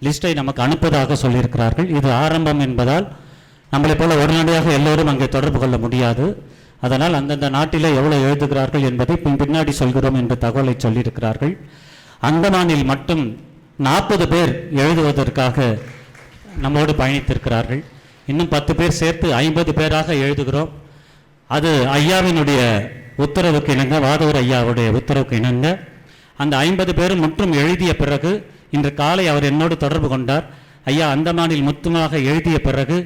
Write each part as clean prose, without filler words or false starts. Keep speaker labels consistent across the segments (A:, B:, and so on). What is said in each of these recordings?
A: லிஸ்ட்டை நமக்கு அனுப்பதாக சொல்லியிருக்கிறார்கள். இது ஆரம்பம் என்பதால் நம்மளை போல உடனடியாக எல்லோரும் அங்கே தொடர்பு கொள்ள முடியாது. அதனால் அந்தந்த நாட்டிலே எவ்வளோ எழுதுகிறார்கள் என்பதை பின்னாடி சொல்கிறோம் என்று தகவலை சொல்லியிருக்கிறார்கள். அந்தமானில் மட்டும் 40 பேர் எழுதுவதற்காக நம்மோடு பயணித்திருக்கிறார்கள். இன்னும் 10 பேர் சேர்த்து 50 பேராக எழுதுகிறோம். அது ஐயாவினுடைய உத்தரவுக்கு இணங்க, வாதவூர் ஐயாவுடைய உத்தரவுக்கு இணங்க அந்த 50 பேரும் முற்றும் எழுதிய பிறகு இன்று காலை அவர் என்னோடு தொடர்பு கொண்டார். ஐயா, அந்தமானில் மொத்தமாக எழுதிய பிறகு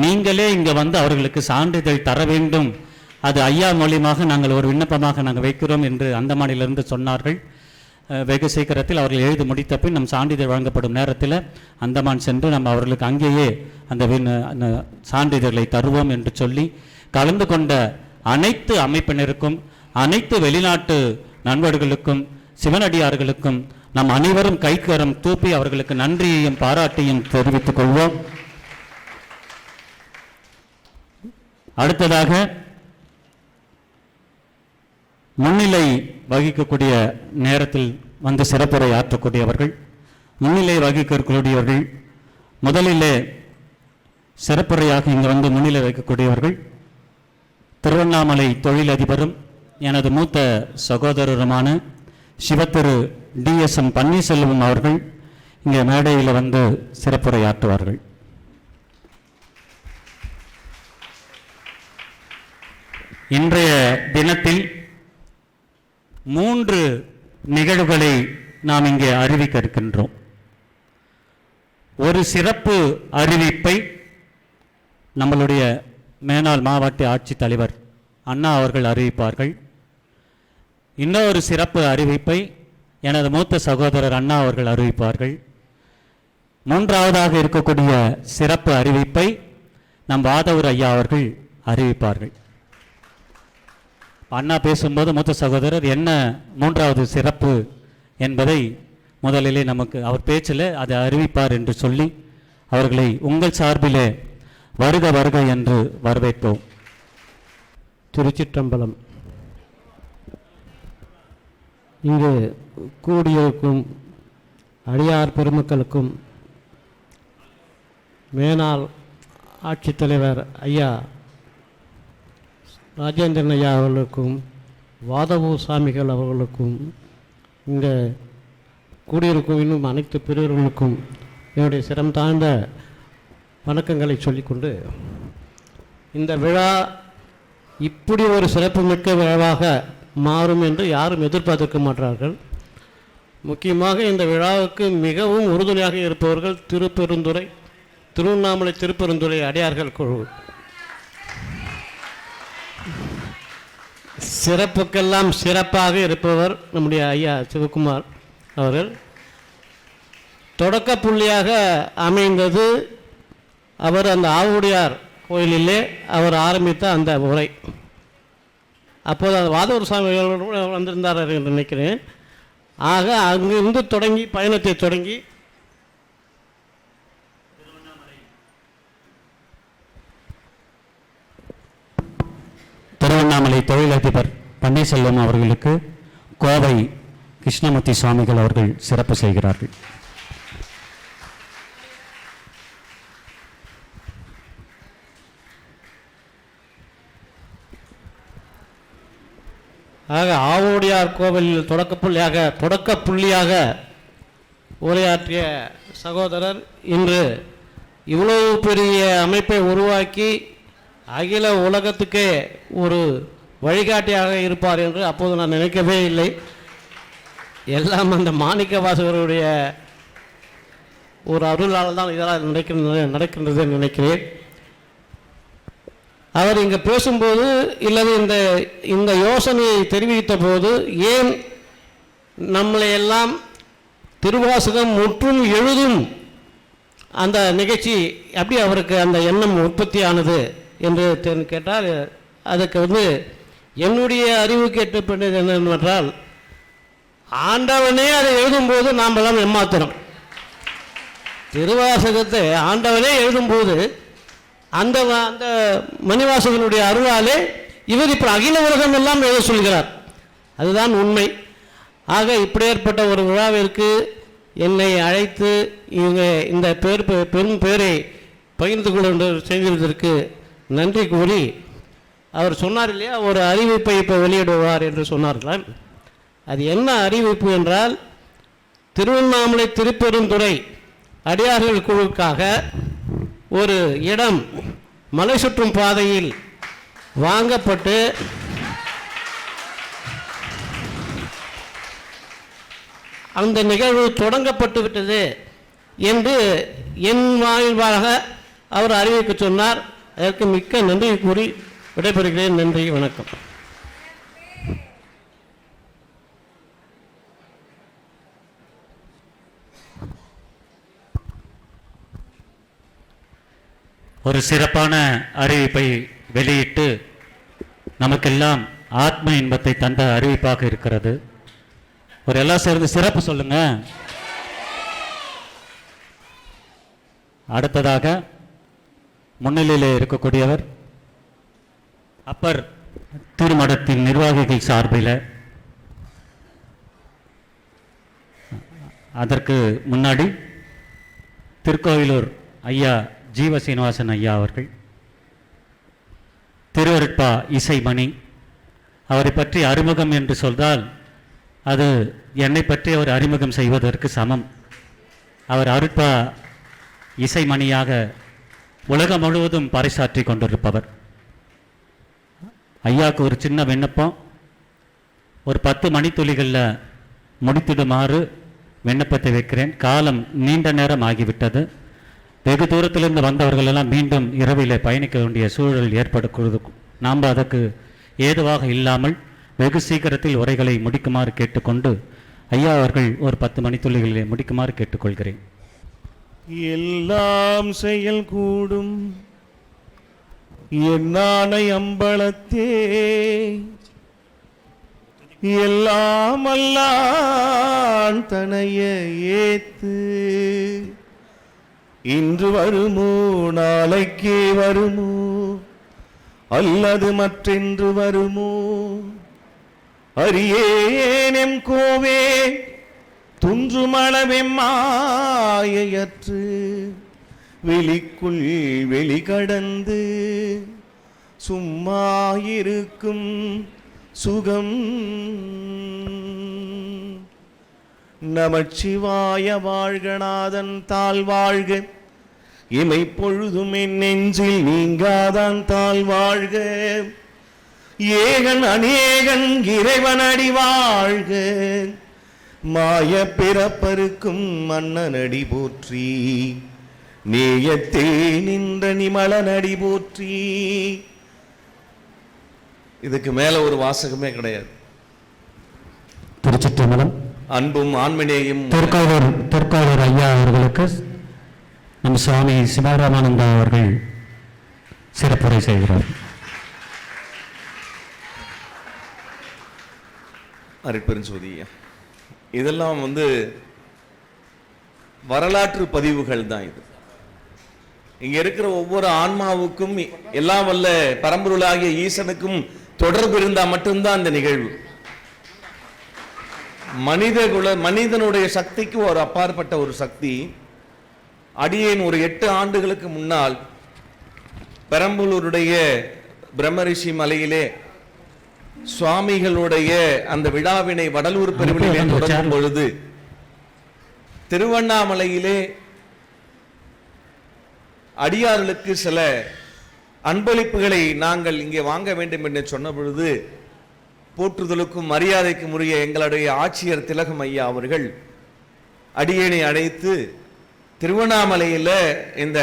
A: நீங்களே இங்கே வந்து அவர்களுக்கு சான்றிதழ் தர வேண்டும், அது ஐயா மூலியமாக நாங்கள் ஒரு விண்ணப்பமாக நாங்கள் வைக்கிறோம் என்று அந்தமானிலிருந்து சொன்னார்கள். வெகு சீக்கிரத்தில் அவர்கள் எழுதி முடித்த பின் நம் சான்றிதழ் வழங்கப்படும் நேரத்தில் அந்தமான் சென்று நம்ம அவர்களுக்கு அங்கேயே அந்த சான்றிதழ்களை தருவோம் என்று சொல்லி கலந்து கொண்ட அனைத்து அமைப்பினருக்கும், அனைத்து வெளிநாட்டு நண்பர்களுக்கும், சிவனடியார்களுக்கும் நம் அனைவரும் கைக்கரம் தூப்பி அவர்களுக்கு நன்றியையும் பாராட்டியும் தெரிவித்துக் கொள்வோம். அடுத்ததாக முன்னிலை வகிக்கக்கூடிய நேரத்தில் வந்து சிறப்புரை ஆற்றக்கூடியவர்கள், முன்னிலை வகிக்கக்கூடியவர்கள், முதலிலே சிறப்புரையாக இங்கு வந்து முன்னிலை வைக்கக்கூடியவர்கள் திருவண்ணாமலை தொழிலதிபரும் எனது மூத்த சகோதரருமான சிவத்திரு DSM பன்னீர்செல்வம் அவர்கள் இங்கே மேடையில் வந்து சிறப்புரை ஆற்றுவார்கள். இன்றைய தினத்தில் 3 நிகழ்வுகளை நாம் இங்கே அறிவிக்க இருக்கின்றோம். ஒரு சிறப்பு அறிவிப்பை நம்மளுடைய மேனாள் மாவட்ட ஆட்சித்தலைவர் அண்ணா அவர்கள் அறிவிப்பார்கள். இன்னொரு சிறப்பு அறிவிப்பை எனது மூத்த சகோதரர் அண்ணா அவர்கள் அறிவிப்பார்கள். மூன்றாவதாக இருக்கக்கூடிய சிறப்பு அறிவிப்பை நம் வாதவூர் ஐயா அவர்கள் அறிவிப்பார்கள். அண்ணா பேசும்போது மூத்த சகோதரர் என்ன மூன்றாவது சிறப்பு என்பதை முதலிலே நமக்கு அவர் பேச்சில் அதை அறிவிப்பார் என்று சொல்லி அவர்களை உங்கள் சார்பிலே வருக வருக என்று வரவேற்போம்.
B: திருச்சிற்றம்பலம். இங்கு கூடியிருக்கும் அடியார் பெருமக்களுக்கும் மேனாள் ஆட்சித்தலைவர் ஐயா ராஜேந்திரன் ஐயா அவர்களுக்கும் வாதவூர் சாமிகள் அவர்களுக்கும் இங்கே கூடியிருக்கும் இன்னும் அனைத்து பிரிவர்களுக்கும் என்னுடைய சிரம் தாழ்ந்த வணக்கங்களை சொல்லிக்கொண்டு, இந்த விழா இப்படி ஒரு சிறப்புமிக்க விழாவாக மாறும் என்று யாரும் எதிர்பார்த்திருக்க மாட்டார்கள். முக்கியமாக இந்த விழாவுக்கு மிகவும் உறுதுணையாக இருப்பவர்கள் திருவண்ணாமலை திருப்பெருந்துறை அடியார்கள் குழு. சிறப்புக்கெல்லாம் சிறப்பாக இருப்பவர் நம்முடைய ஐயா சிவகுமார் அவர்கள். தொடக்க புள்ளியாக அமைந்தது அவர் அந்த ஆவுடையார் கோயிலிலே அவர் ஆரம்பித்த அந்த உரை. அப்போது அந்த வாதவூர் சாமி வந்திருந்தார் என்று நினைக்கிறேன். ஆக அங்கிருந்து தொடங்கி பயணத்தை தொடங்கி
A: திருவண்ணாமலை தொழிலதிபர் பன்னீர்செல்வம் அவர்களுக்கு கோவை கிருஷ்ணமூர்த்தி சுவாமிகள் அவர்கள் சிறப்பு செய்கிறார்கள்.
B: ஆக ஆவுடையார் கோவிலில் தொடக்க புள்ளியாக உரையாற்றிய சகோதரர் இன்று இவ்வளவு பெரிய அமைப்பை உருவாக்கி அகில உலகத்துக்கே ஒரு வழிகாட்டியாக இருப்பார் என்று அப்போது நான் நினைக்கவே இல்லை. எல்லாம் அந்த மாணிக்க வாசகருடைய ஒரு அருளால் தான் இதெல்லாம் நடக்கின்றது நினைக்கிறேன். அவர் இங்கே பேசும்போது இல்லது இந்த யோசனையை தெரிவித்த போது ஏன் நம்மளை எல்லாம் திருவாசகம் முற்றும் எழுதும் அந்த நிகழ்ச்சி அப்படி அவருக்கு அந்த எண்ணம் உற்பத்தி ஆனது என்று கேட்டால், அதுக்கு என்னுடைய அறிவு கேட்டப்பட்டது என்னவென்றால், ஆண்டவனே அதை எழுதும்போது நாம் எல்லாம் ஏமாத்துறோம். திருவாசகத்தை ஆண்டவனே எழுதும்போது அந்த அந்த மணிவாசகனுடைய அருளாலே இவர் இப்போ அகில உலகம் எல்லாம் எழுத சொல்கிறார். அதுதான் உண்மை. ஆக இப்படி ஏற்பட்ட ஒரு விழாவிற்கு என்னை அழைத்து இவங்க இந்த பெரும் பேரை பகிர்ந்து கொண்டு செய்திருப்பதற்கு நன்றி கூறி, அவர் சொன்னார் இல்லையா, ஒரு அறிவிப்பை இப்போ வெளியிடுவார் என்று சொன்னார்கள். அது என்ன அறிவிப்பு என்றால், திருவண்ணாமலை திருப்பெருந்துறை அடியார்கள் குழுக்காக ஒரு இடம் மலை சுற்றும் பாதையில் வாங்கப்பட்டு அந்த நிகழ்வு தொடங்கப்பட்டு விட்டது என்று என் வாயிலாக அவர் அறிவிக்க சொன்னார். அதற்கு மிக்க நன்றி கூறி விடைபெறுகிறேன். நன்றி, வணக்கம்.
A: ஒரு சிறப்பான அறிவிப்பை வெளியிட்டு நமக்கெல்லாம் ஆத்ம இன்பத்தை தந்த அறிவிப்பாக இருக்கிறது. ஒரு எல்லாம் சேர்ந்து சிறப்பு சொல்லுங்க. அடுத்ததாக முன்னிலையில் இருக்கக்கூடியவர் அப்பர் திருமடத்தின் நிர்வாகிகள் சார்பில், அதற்கு முன்னாடி திருக்கோவிலூர் ஐயா ஜீவ சீனிவாசன் ஐயா அவர்கள், திருவருட்பா இசைமணி, அவரை பற்றி அறிமுகம் என்று சொல்தால் அது என்னை பற்றி அவர் அறிமுகம் செய்வதற்கு சமம். அவர் அருட்பா இசைமணியாக உலகம் முழுவதும் பறைசாற்றி கொண்டிருப்பவர். ஐயாவுக்கு ஒரு சின்ன விண்ணப்பம், ஒரு 10 மணித்துளிகளில் முடித்திடுமாறு விண்ணப்பத்தை வைக்கிறேன். காலம் நீண்ட நேரம் ஆகிவிட்டது. வெகு தூரத்திலிருந்து வந்தவர்கள் எல்லாம் மீண்டும் இரவிலே பயணிக்க வேண்டிய சூழல் ஏற்படக்கூடாது. நாம் அதற்கு ஏதுவாக இல்லாமல் வெகு சீக்கிரத்தில் உரைகளை முடிக்குமாறு கேட்டுக்கொண்டு ஐயா அவர்கள் ஒரு 10 மணித்துளிகளிலே முடிக்குமாறு கேட்டுக்கொள்கிறேன்.
C: எல்லாம் செயல் கூடும் என்னானை அம்பலத்தே, எல்லாம் அல்லான் தனைய ஏத்து, இன்று வருமோ நாளைக்கே வருமோ அல்லது மற்றென்று வருமோ, அறியேனெம் கோவே துன்றுமளவெம்மாயற்று, வெளிக்குள் வெளிகடந்து சும்மாயிருக்கும் சுகம். நமச்சிவாய வாழ்கநாதன் தாழ் வாழ்க, இமை பொழுதும் என் நெஞ்சில் நீங்காதான் தாழ் வாழ்க, ஏகன் அநேகன் இறைவன் அடி வாழ்க, மாய பிறப்பருக்கும் மன்னனடி போற்றி, நேயத்தே நின்ற நிமலனடி போற்றி. இதுக்கு மேல ஒரு வாசகமே கிடையாது.
A: திருச்சிற்றம்பலம்.
C: அன்பும் ஆன்மநேயும்
A: திருக்கோவிலூர் ஐயா அவர்களுக்கு நம் சுவாமி சிவராமானந்தா அவர்கள் சிறப்புரை செய்கிறார்.
C: அருட்பெருஞ்சோதியா, இதெல்லாம் வரலாற்று பதிவுகள் தான். இது இங்க இருக்கிற ஒவ்வொரு ஆன்மாவுக்கும் எல்லாம் வல்ல பரம்பொருளாகிய ஈசனுக்கும் தொடர்பு இருந்தா மட்டும்தான் அந்த நிகழ்வு. மனிதனுடைய சக்திக்கு ஒரு அப்பாற்பட்ட ஒரு சக்தி. அடியேன் ஒரு 8 ஆண்டுகளுக்கு முன்னால் பெரம்பலூருடைய பிரம்மரிஷி மலையிலே சுவாமிகளுடைய அந்த விழாவினை வடலூர் பெருவிழிலே தொடங்கும் பொழுது திருவண்ணாமலையிலே அடியார்களுக்கு சில அன்பளிப்புகளை நாங்கள் இங்கே வாங்க வேண்டும் என்று சொன்ன பொழுது, போற்றுதலுக்கும் மரியாதைக்கும் உரிய எங்களுடைய ஆட்சியர் திலகம் ஐயா அவர்கள் அடியேனை அழைத்து திருவண்ணாமலையில் இந்த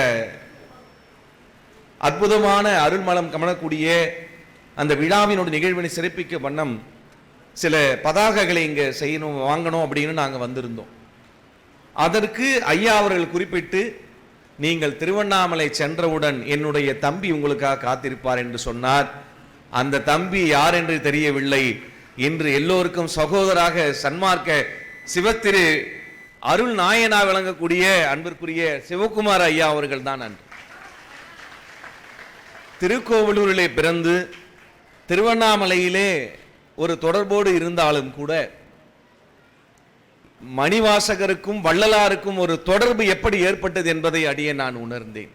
C: அற்புதமான அருள்மலம் கமலக்கூடிய அந்த விழாவினோட நிகழ்வினை சிறப்பிக்க வண்ணம் சில பதாகைகளை இங்கே செய்யணும் வாங்கணும் அப்படின்னு நாங்கள் வந்திருந்தோம். அதற்கு ஐயா அவர்கள் குறிப்பிட்டு, நீங்கள் திருவண்ணாமலை சென்றவுடன் என்னுடைய தம்பி உங்களுக்காக காத்திருப்பார் என்று சொன்னார். அந்த தம்பி யார் என்று தெரியவில்லை. இன்று எல்லோருக்கும் சகோதராக சன்மார்க்க சிவத்திரு அருள் நாயனா விளங்கக்கூடிய அன்பிற்குரிய சிவகுமார் ஐயா அவர்கள் தான். அன்று திருக்கோவிலூரிலே பிறந்து திருவண்ணாமலையிலே ஒரு தொடர்போடு இருந்தாலும் கூட மணிவாசகருக்கும் வள்ளலாருக்கும் ஒரு தொடர்பு எப்படி ஏற்பட்டது என்பதை அடியே நான் உணர்ந்தேன்.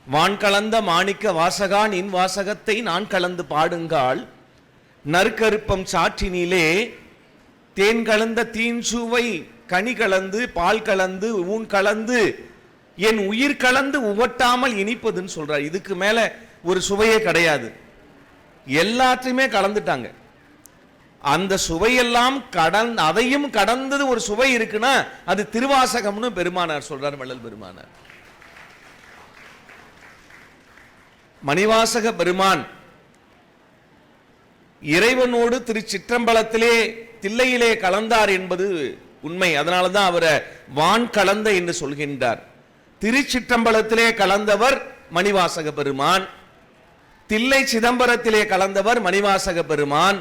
C: வான் கலந்த மாணிக்க வாசகா நின் வாசகத்தை நான் கலந்து பாடுங்கால் நற்கருப்பம் சாற்றினிலே தேன் கலந்த தீன் சுவை கனி கலந்து பால் கலந்து ஊன் கலந்து என் உயிர் கலந்து உவட்டாமல் இனிப்பதுன்னு சொல்றார். இதுக்கு மேல ஒரு சுவையே கிடையாது. எல்லாத்தையுமே கலந்துட்டாங்க. அந்த சுவையெல்லாம் அதையும் கடந்தது ஒரு சுவை இருக்குன்னா அது திருவாசகம்னு பெருமானார் சொல்றார், வள்ளல் பெருமானார். மணிவாசக பெருமான் இறைவனோடு திருச்சிற்றம்பலத்திலே தில்லையிலே கலந்தார் என்பது உண்மை. அதனாலதான் அவரை வான் கலந்த என்று சொல்கின்றார். திருச்சிற்றம்பலத்திலே கலந்தவர் மணிவாசக பெருமான், தில்லை சிதம்பரத்திலே கலந்தவர் மணிவாசக பெருமான்,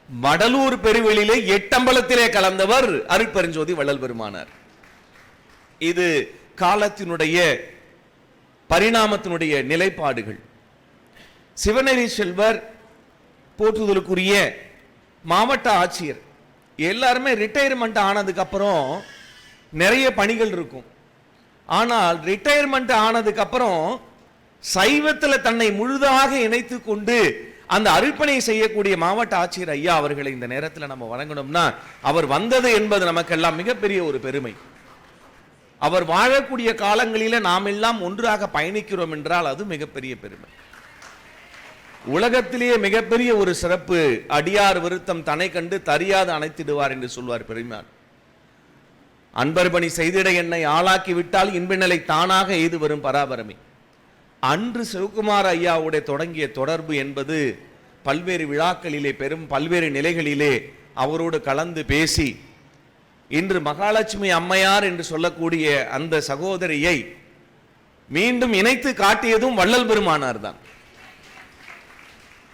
C: வடலூர் பெருவெளியிலே எட்டம்பலத்திலே கலந்தவர் அருட்பெருஞ்சோதி வள்ளல் பெருமானார். இது காலத்தினுடைய பரிணாமத்தினுடைய நிலைப்பாடுகள். சிவநெறி செல்வர் போற்றுதலுக்குரிய மாவட்ட ஆட்சியர் எல்லாருமே ரிட்டையர்மெண்ட் ஆனதுக்கு அப்புறம் நிறைய பணிகள் இருக்கும். ஆனால் ரிட்டையர்மெண்ட் ஆனதுக்கு அப்புறம் சைவத்தில் தன்னை முழுதாக இணைத்து கொண்டு அந்த அர்ப்பணை செய்யக்கூடிய மாவட்ட ஆட்சியர் ஐயா அவர்களை இந்த நேரத்தில் நம்ம வணங்கணும்னா அவர் வந்தது என்பது நமக்கெல்லாம் மிகப்பெரிய ஒரு பெருமை. அவர் வாழக்கூடிய காலங்களில நாம் எல்லாம் ஒன்றாக பயணிக்கிறோம் என்றால் அது மிகப்பெரிய பெருமை. உலகத்திலேயே மிகப்பெரிய ஒரு சிறப்பு, அடியார் விருத்தம் தன்னை கண்டு தரியாது அணைத்திடுவார் என்று சொல்வார் பெருமான். அன்பர் பணி செய்திட என்னை ஆளாக்கி விட்டால் இன்பினலை தானாக எய்து வரும் பராபரமே. அன்று சிவகுமார் ஐயாவுடைய தொடங்கிய தொடர்பு என்பது பல்வேறு விழாக்களிலே பல்வேறு நிலைகளிலே அவரோடு கலந்து பேசி இன்று மகாலட்சுமி அம்மையார் என்று சொல்லக்கூடிய அந்த சகோதரியை மீண்டும் இணைத்து காட்டியதும் வள்ளல் பெருமானார் தான்.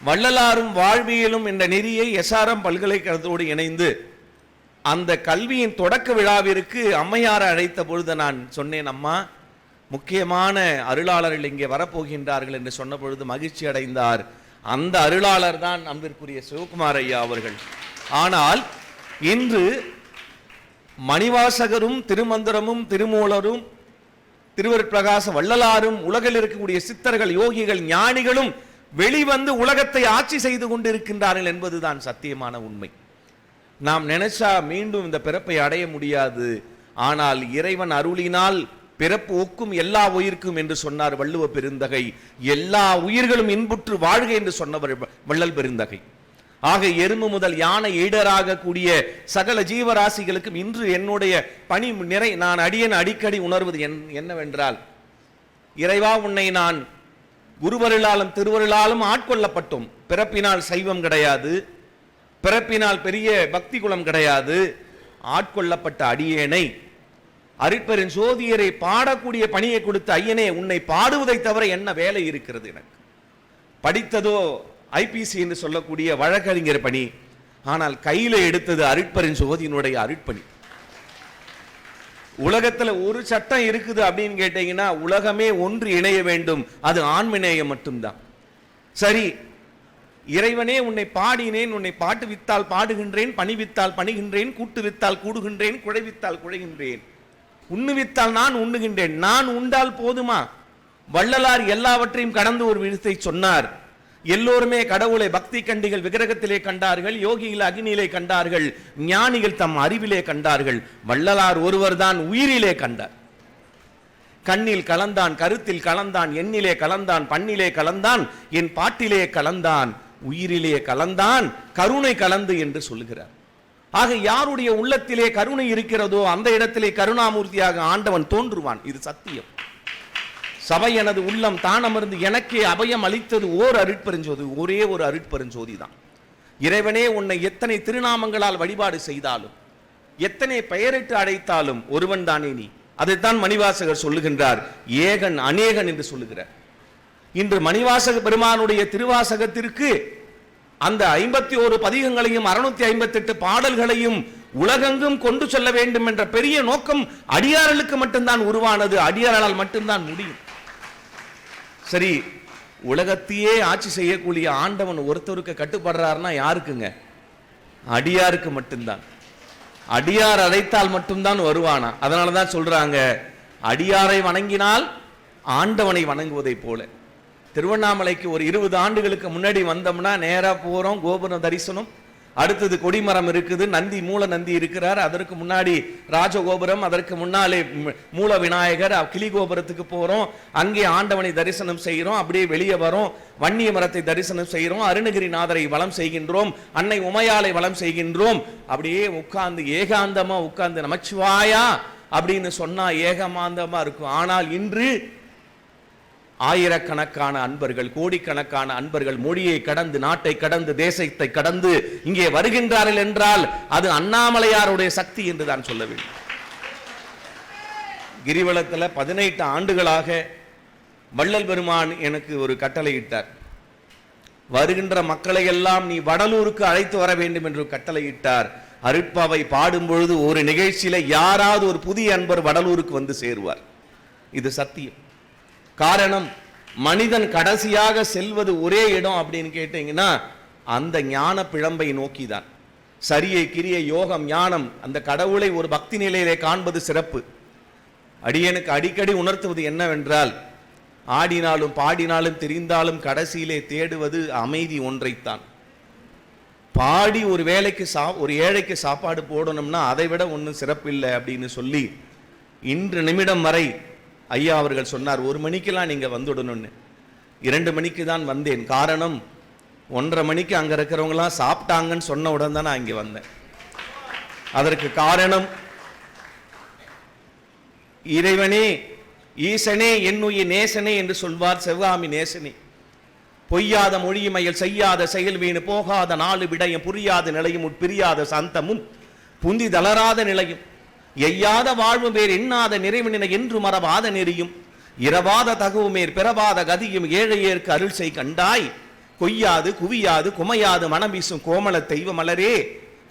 C: வள்ளலாரும் வாழ்வியலும் என்ற நெறியை எஸ்ஆர்எம் பல்கலைக்கழகத்தோடு இணைந்து அந்த கல்வியின் தொடக்க விழாவிற்கு அம்மையாரை அழைத்த பொழுது நான் சொன்னேன், அம்மா முக்கியமான அருளாளர்கள் இங்கே வரப்போகின்றார்கள் என்று சொன்ன பொழுது மகிழ்ச்சி அடைந்தார். அந்த அருளாளர் தான் அன்பிற்குரிய சிவகுமார் ஐயா அவர்கள். ஆனால் இன்று மணிவாசகரும் திருமந்திரமும் திருமூலரும் திருவருட்பிரகாச வள்ளலாரும் உலகில் இருக்கக்கூடிய சித்தர்கள் யோகிகள் ஞானிகளும் வெளிவந்து உலகத்தை ஆட்சி செய்து கொண்டிருக்கின்றார்கள் என்பதுதான் சத்தியமான உண்மை. நாம் நினைச்சா மீண்டும் இந்த பிறப்பை அடைய முடியாது. ஆனால் இறைவன் அருளினால் பிறப்பு ஒக்கும் எல்லா உயிர்க்கும் என்று சொன்னார் வள்ளுவ பெருந்தகை. எல்லா உயிர்களும் இன்புற்று வாழ்க என்று சொன்னவர் வள்ளல் பெருந்தகை. ஆக எறும்பு முதல் யானை ஈடராக கூடிய சகல ஜீவராசிகளுக்கும் இன்று என்னுடைய பணி நான் அடிக்கடி உணர்வது என்னவென்றால், இறைவா உன்னை நான் குருவருளாலும் திருவருளாலும் ஆட்கொள்ளப்பட்டோம். பிறப்பினால் சைவம் கிடையாது, பிறப்பினால் பெரிய பக்தி குலம் கிடையாது. ஆட்கொள்ளப்பட்ட அடியேனை அருட்பெரும் ஜோதியரை பாடக்கூடிய பணியை கொடுத்த ஐயனே, உன்னை பாடுவதை தவிர என்ன வேலை இருக்கிறது எனக்கு? படித்ததோ ஐபிசி என்று சொல்லக்கூடிய வழக்கறிஞர் பணி, ஆனால் கையில எடுத்தது அருட்பெரும் ஜோதியினுடைய அருட்பணி. உலகத்துல ஒரு சட்டம் இருக்குது அப்படின்னு கேட்டீங்கன்னா உலகமே ஒன்று இணைய வேண்டும், அது ஆண்மநேயம் மட்டும்தான். சரி, இறைவனே உன்னை பாடினேன், உன்னை பாட்டு வித்தால் பாடுகின்றேன், பணி வித்தால் பணிகின்றேன், கூட்டு வித்தால் கூடுகின்றேன், குழைவித்தால் குழைகின்றேன், உண்ணு வித்தால் நான் உண்ணுகின்றேன். நான் உண்டால் போதுமா? வள்ளலார் எல்லாவற்றையும் கடந்து ஒரு விழுத்தை சொன்னார். எல்லோருமே கடவுளை பக்தி கண்டிகள் விக்கிரகத்திலே கண்டார்கள், யோகிகள் அக்னியிலே கண்டார்கள், ஞானிகள் தம் அறிவிலே கண்டார்கள். வள்ளலார் ஒருவர் தான் உயிரிலே கண்டார். கண்ணில் கலந்தான், கருத்தில் கலந்தான், எண்ணிலே கலந்தான், பண்ணிலே கலந்தான், என் பாட்டிலே கலந்தான், உயிரிலே கலந்தான், கருணை கலந்து என்று சொல்லுகிறார். ஆக யாருடைய உள்ளத்திலே கருணை இருக்கிறதோ அந்த இடத்திலே கருணாமூர்த்தியாக ஆண்டவன் தோன்றுவான். இது சத்தியம். சபை எனது உள்ளம் தானமர்ந்து எனக்கே அபயம் அளித்தது ஓர் அருட்பெருஞ்சோதி, ஒரே ஒரு அருட்பெருஞ்சோதி தான். இறைவனே உன்னை எத்தனை திருநாமங்களால் வழிபாடு செய்தாலும், எத்தனை பெயரிட்டு அழைத்தாலும் ஒருவன் தானே நீ. அதைத்தான் மணிவாசகர் சொல்லுகின்றார், ஏகன் அநேகன் என்று சொல்லுகிறார். இன்று மணிவாசக பெருமானுடைய திருவாசகத்திற்கு அந்த 51 பதிகங்களையும் 658 பாடல்களையும் உலகெங்கும் கொண்டு செல்ல வேண்டும் என்ற பெரிய நோக்கம் அடியார்களுக்கு மட்டும்தான் உருவானது, அடியாரால் மட்டும்தான் முடியும். சரி, உலகத்தையே ஆட்சி செய்யக்கூடிய ஆண்டவன் ஒருத்தருக்கு கட்டுப்படுறாருன்னா யாருக்குங்க? அடியாருக்கு மட்டும்தான். அடியார் அழைத்தால் மட்டும்தான் வருவானா. அதனாலதான் சொல்றாங்க, அடியாரை வணங்கினால் ஆண்டவனை வணங்குவதை போல. திருவண்ணாமலைக்கு ஒரு 20 ஆண்டுகளுக்கு முன்னாடி வந்தோம்னா நேரா போறோம், கோபுரம் தரிசனம், அடுத்தது கொடிமரம் இருக்குது, நந்தி மூல நந்தி இருக்கிறார், அதற்கு முன்னாடி ராஜகோபுரம், அதற்கு முன்னாலே மூல விநாயகர், கிளி கோபுரத்துக்கு போறோம், அங்கே ஆண்டவனை தரிசனம் செய்கிறோம், அப்படியே வெளியே வரோம், வன்னிய மரத்தை தரிசனம் செய்கிறோம், அருணகிரிநாதரை வலம் செய்கின்றோம், அன்னை உமையாலை வலம் செய்கின்றோம். அப்படியே உட்கார்ந்து ஏகாந்தமா உட்கார்ந்து நமச்சிவாயா அப்படின்னு சொன்னா ஏகமாந்தமா இருக்கும். ஆனால் இன்று ஆயிரக்கணக்கான அன்பர்கள், கோடிக்கணக்கான அன்பர்கள் மொழியை கடந்து, நாட்டை கடந்து, தேசத்தை கடந்து இங்கே வருகின்றார்கள் என்றால் அது அண்ணாமலையாருடைய சக்தி என்று தான் சொல்ல வேண்டும். கிரிவலத்தில் 18 ஆண்டுகளாக வள்ளல் பெருமான் எனக்கு ஒரு கட்டளையிட்டார். வருகின்ற மக்களை எல்லாம் நீ வடலூருக்கு அழைத்து வர வேண்டும் என்று கட்டளையிட்டார். அருட்பாவை பாடும் பொழுது ஒரு நிகழ்ச்சியில யாராவது ஒரு புதிய அன்பர் வடலூருக்கு வந்து சேருவார். இது சத்தியம். காரணம், மனிதன் கடைசியாக செல்வது ஒரே இடம் அப்படின்னு கேட்டீங்கன்னா அந்த ஞான பிழம்பை நோக்கிதான். சரியை, கிரியை, யோகம், ஞானம், அந்த கடவுளை ஒரு பக்தி நிலையிலே காண்பது சிறப்பு. அடியனுக்கு அடிக்கடி உணர்த்துவது என்னவென்றால், ஆடினாலும் பாடினாலும் தெரிந்தாலும் கடைசியிலே தேடுவது அமைதி ஒன்றைத்தான். பாடி ஒரு வேலைக்கு ஒரு ஏழைக்கு சாப்பாடு போடணும்னா அதை விட ஒன்றும் சிறப்பில்லை அப்படின்னு சொல்லி இன்று நிமிடம் வரை ஐயா அவர்கள் சொன்னார், 1 மணிக்கெல்லாம் நீங்க வந்துடணும்னு. 2 மணிக்கு தான் வந்தேன். காரணம், 1:30 மணிக்கு அங்க இருக்கிறவங்களாம் சாப்பிட்டாங்கன்னு சொன்ன உடனே தான் நான் இங்க வந்தேன். அதற்கு காரணம், இறைவனே, ஈசனே, என்னுயிர் நேசனே என்று சொல்வார் சிவகாமி நேசனே. பொய்யாத மொழியுமையில் செய்யாத செயல் வீணு, போகாத 4 விடயம், புரியாத நிலையும் உட்பிரியாத சாந்தமும் புந்தி தளராத நிலையும், எய்யாத வாழ்வு பேர் எண்ணாத நிறைவினை என்று மறவாத நெறியும், இரவாத தகுவுமேற் பிறவாத கதியும் ஏழையேற்கு அருள் செய் கண்டாய், கொய்யாது குவியாது குமையாது மனம் வீசும் கோமள தெய்வ மலரே,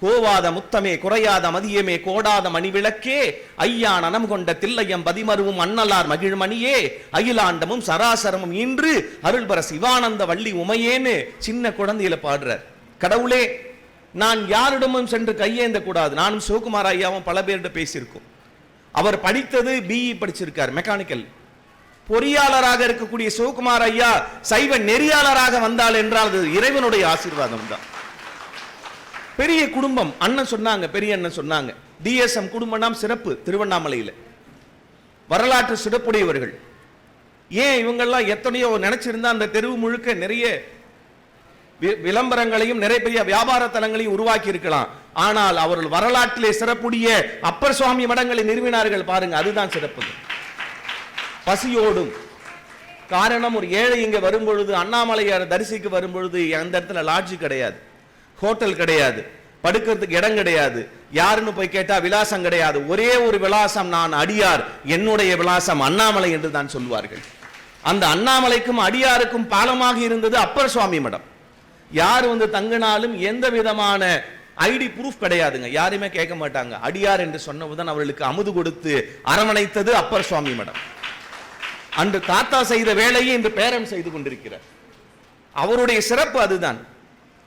C: கோவாத முத்தமே குறையாத மதியமே கோடாத மணிவிளக்கே, ஐயா நனம் கொண்ட தில்லையம் பதிமருவும் அண்ணலார் மகிழ்மணியே, அகிலாண்டமும் சராசரமும் இன்று அருள்பர சிவானந்த வள்ளி உமையேன்னு சின்ன குழந்தையில பாடுறார். கடவுளே, நான் யாரிடமும் சென்று கையேந்த கூடாது. நானும் சிவகுமார் ஐயாவும் பல பேர்கிட்ட பேசியிருக்கோம். அவர் படித்தது பிஇ படிச்சிருக்கார், மெக்கானிக்கல். பொறியாளராக இருக்கக்கூடிய சிவகுமார் ஐயா சைவ நெறியாளராக வந்தால் என்றால் அது இறைவனுடைய ஆசீர்வாதம் தான். பெரிய குடும்பம். அண்ணன் சொன்னாங்க, பெரிய அண்ணன் சொன்னாங்க, டிஎஸ்எம் குடும்பம் சிறப்பு திருவண்ணாமலையில், வரலாற்று சிறப்புடையவர்கள். ஏன் இவங்கெல்லாம் எத்தனையோ நினைச்சிருந்தா அந்த தெருவு முழுக்க நிறைய விளம்பரங்களையும் நிறைய பெரிய வியாபார தலங்களையும் உருவாக்கி இருக்கலாம். ஆனால் அவர்கள் வரலாற்றிலே சிறப்புடைய அப்பர் சுவாமி மடங்களை நிறுவினார்கள் பாருங்க, அதுதான் சிறப்பு. பசியோடும். காரணம், ஒரு ஏழை இங்க வரும்பொழுது, அண்ணாமலையார் தரிசிக்க வரும்பொழுது அந்த இடத்துல லாட்ஜ் கிடையாது, ஹோட்டல் கிடையாது, படுக்கிறதுக்கு இடம் கிடையாது, யாருன்னு போய் கேட்டா விலாசம் கிடையாது. ஒரே ஒரு விலாசம், நான் அடியார், என்னுடைய விலாசம் அண்ணாமலை என்று தான் சொல்வார்கள். அந்த அண்ணாமலைக்கும் அடியாருக்கும் பாலமாக இருந்தது அப்பர் சுவாமி மடம். யார் வந்து தங்கினாலும் எந்த விதமான ஐடி ப்ரூஃப் கிடையாதுங்க, யாருமே கேட்க மாட்டாங்க. அடியார் என்று சொன்னவுடன் அவர்களுக்கு அமுது கொடுத்து அரவணைத்தது அப்பர் சுவாமி மடம். அன்று தாத்தா செய்த வேலையை இன்று பேரன் செய்து கொண்டிருக்கிறார். அவருடைய சிறப்பு அதுதான்.